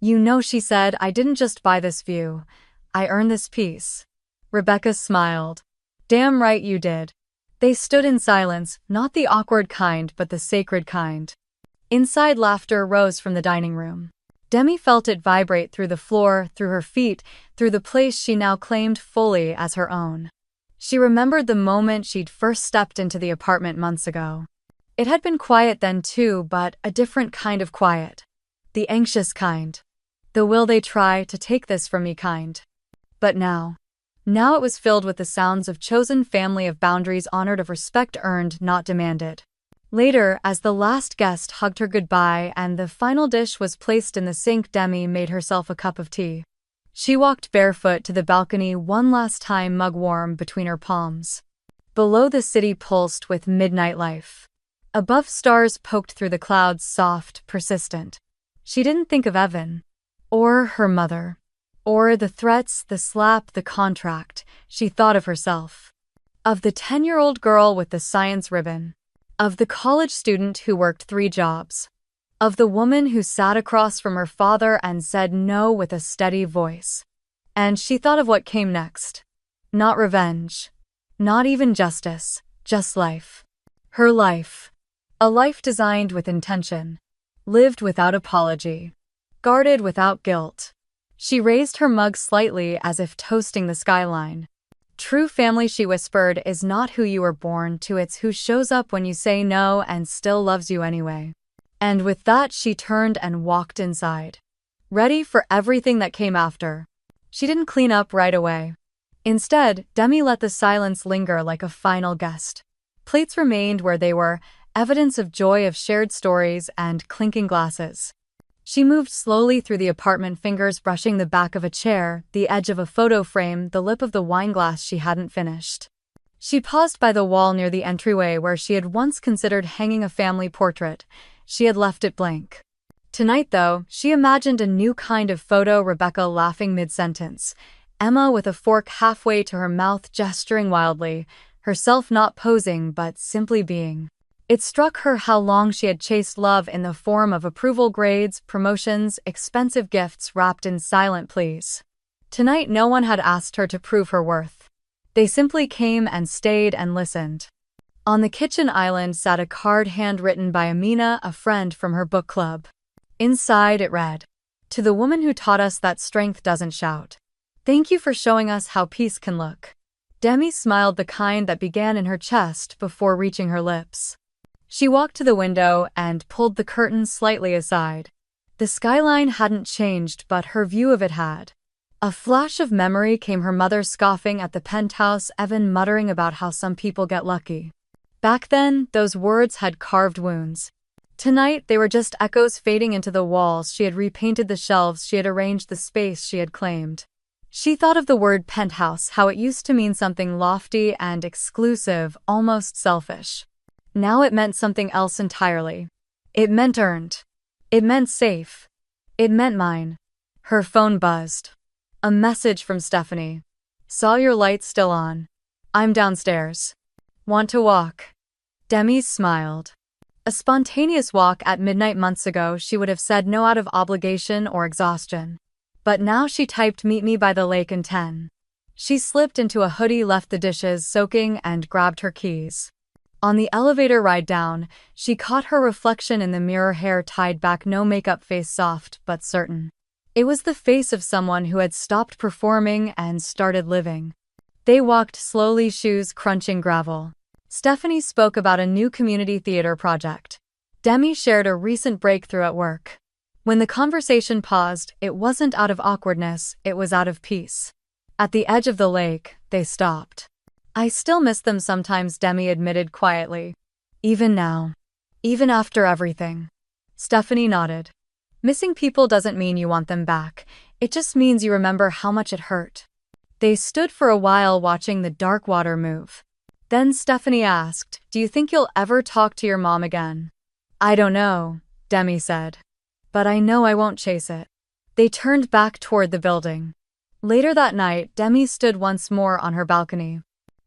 "You know," she said, "I didn't just buy this view. I earned this peace." Rebecca smiled. "Damn right you did." They stood in silence, not the awkward kind but the sacred kind. Inside, laughter rose from the dining room. Demi felt it vibrate through the floor, through her feet, through the place she now claimed fully as her own. She remembered the moment she'd first stepped into the apartment months ago. It had been quiet then too, but a different kind of quiet. The anxious kind. The "will they try to take this from me" kind. But now it was filled with the sounds of chosen family, of boundaries honored, of respect earned, not demanded. Later, as the last guest hugged her goodbye and the final dish was placed in the sink, Demi made herself a cup of tea. She walked barefoot to the balcony one last time, mug warm between her palms. Below, the city pulsed with midnight life. Above, stars poked through the clouds, soft, persistent. She didn't think of Evan. Or her mother. Or the threats, the slap, the contract. She thought of herself. Of the 10-year-old girl with the science ribbon. Of the college student who worked 3 jobs. Of the woman who sat across from her father and said no with a steady voice. And she thought of what came next. Not revenge. Not even justice. Just life. Her life. A life designed with intention. Lived without apology. Guarded without guilt. She raised her mug slightly as if toasting the skyline. "True family," she whispered, "is not who you were born to, it's who shows up when you say no and still loves you anyway." And with that she turned and walked inside. Ready for everything that came after. She didn't clean up right away. Instead, Demi let the silence linger like a final guest. Plates remained where they were, evidence of joy of shared stories and clinking glasses. She moved slowly through the apartment, fingers brushing the back of a chair, the edge of a photo frame, the lip of the wine glass she hadn't finished. She paused by the wall near the entryway where she had once considered hanging a family portrait. She had left it blank. Tonight, though, she imagined a new kind of photo, Rebecca laughing mid-sentence, Emma with a fork halfway to her mouth gesturing wildly, herself not posing but simply being. It struck her how long she had chased love in the form of approval, grades, promotions, expensive gifts wrapped in silent pleas. Tonight no one had asked her to prove her worth. They simply came and stayed and listened. On the kitchen island sat a card handwritten by Amina, a friend from her book club. Inside it read, "To the woman who taught us that strength doesn't shout. Thank you for showing us how peace can look." Demi smiled, the kind that began in her chest before reaching her lips. She walked to the window and pulled the curtains slightly aside. The skyline hadn't changed, but her view of it had. A flash of memory came, her mother scoffing at the penthouse, Evan muttering about how some people get lucky. Back then, those words had carved wounds. Tonight, they were just echoes fading into the walls. She had repainted the shelves, she had arranged the space she had claimed. She thought of the word penthouse, how it used to mean something lofty and exclusive, almost selfish. Now it meant something else entirely. It meant earned. It meant safe. It meant mine. Her phone buzzed. A message from Stephanie. "Saw your light still on. I'm downstairs. Want to walk?" Demi smiled. A spontaneous walk at midnight months ago, she would have said no out of obligation or exhaustion. But now she typed, "Meet me by the lake in 10. She slipped into a hoodie, left the dishes soaking, and grabbed her keys. On the elevator ride down, she caught her reflection in the mirror, hair tied back, no makeup, face soft but certain. It was the face of someone who had stopped performing and started living. They walked slowly, shoes crunching gravel. Stephanie spoke about a new community theater project. Demi shared a recent breakthrough at work. When the conversation paused, it wasn't out of awkwardness, it was out of peace. At the edge of the lake, they stopped. "I still miss them sometimes," Demi admitted quietly. "Even now. Even after everything." Stephanie nodded. "Missing people doesn't mean you want them back. It just means you remember how much it hurt." They stood for a while watching the dark water move. Then Stephanie asked, "Do you think you'll ever talk to your mom again?" "I don't know," Demi said. "But I know I won't chase it." They turned back toward the building. Later that night, Demi stood once more on her balcony.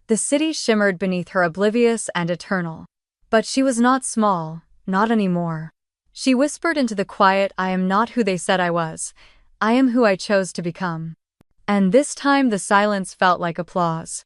The city shimmered beneath her, oblivious and eternal. But she was not small, not anymore. She whispered into the quiet, "I am not who they said I was. I am who I chose to become." And this time the silence felt like applause.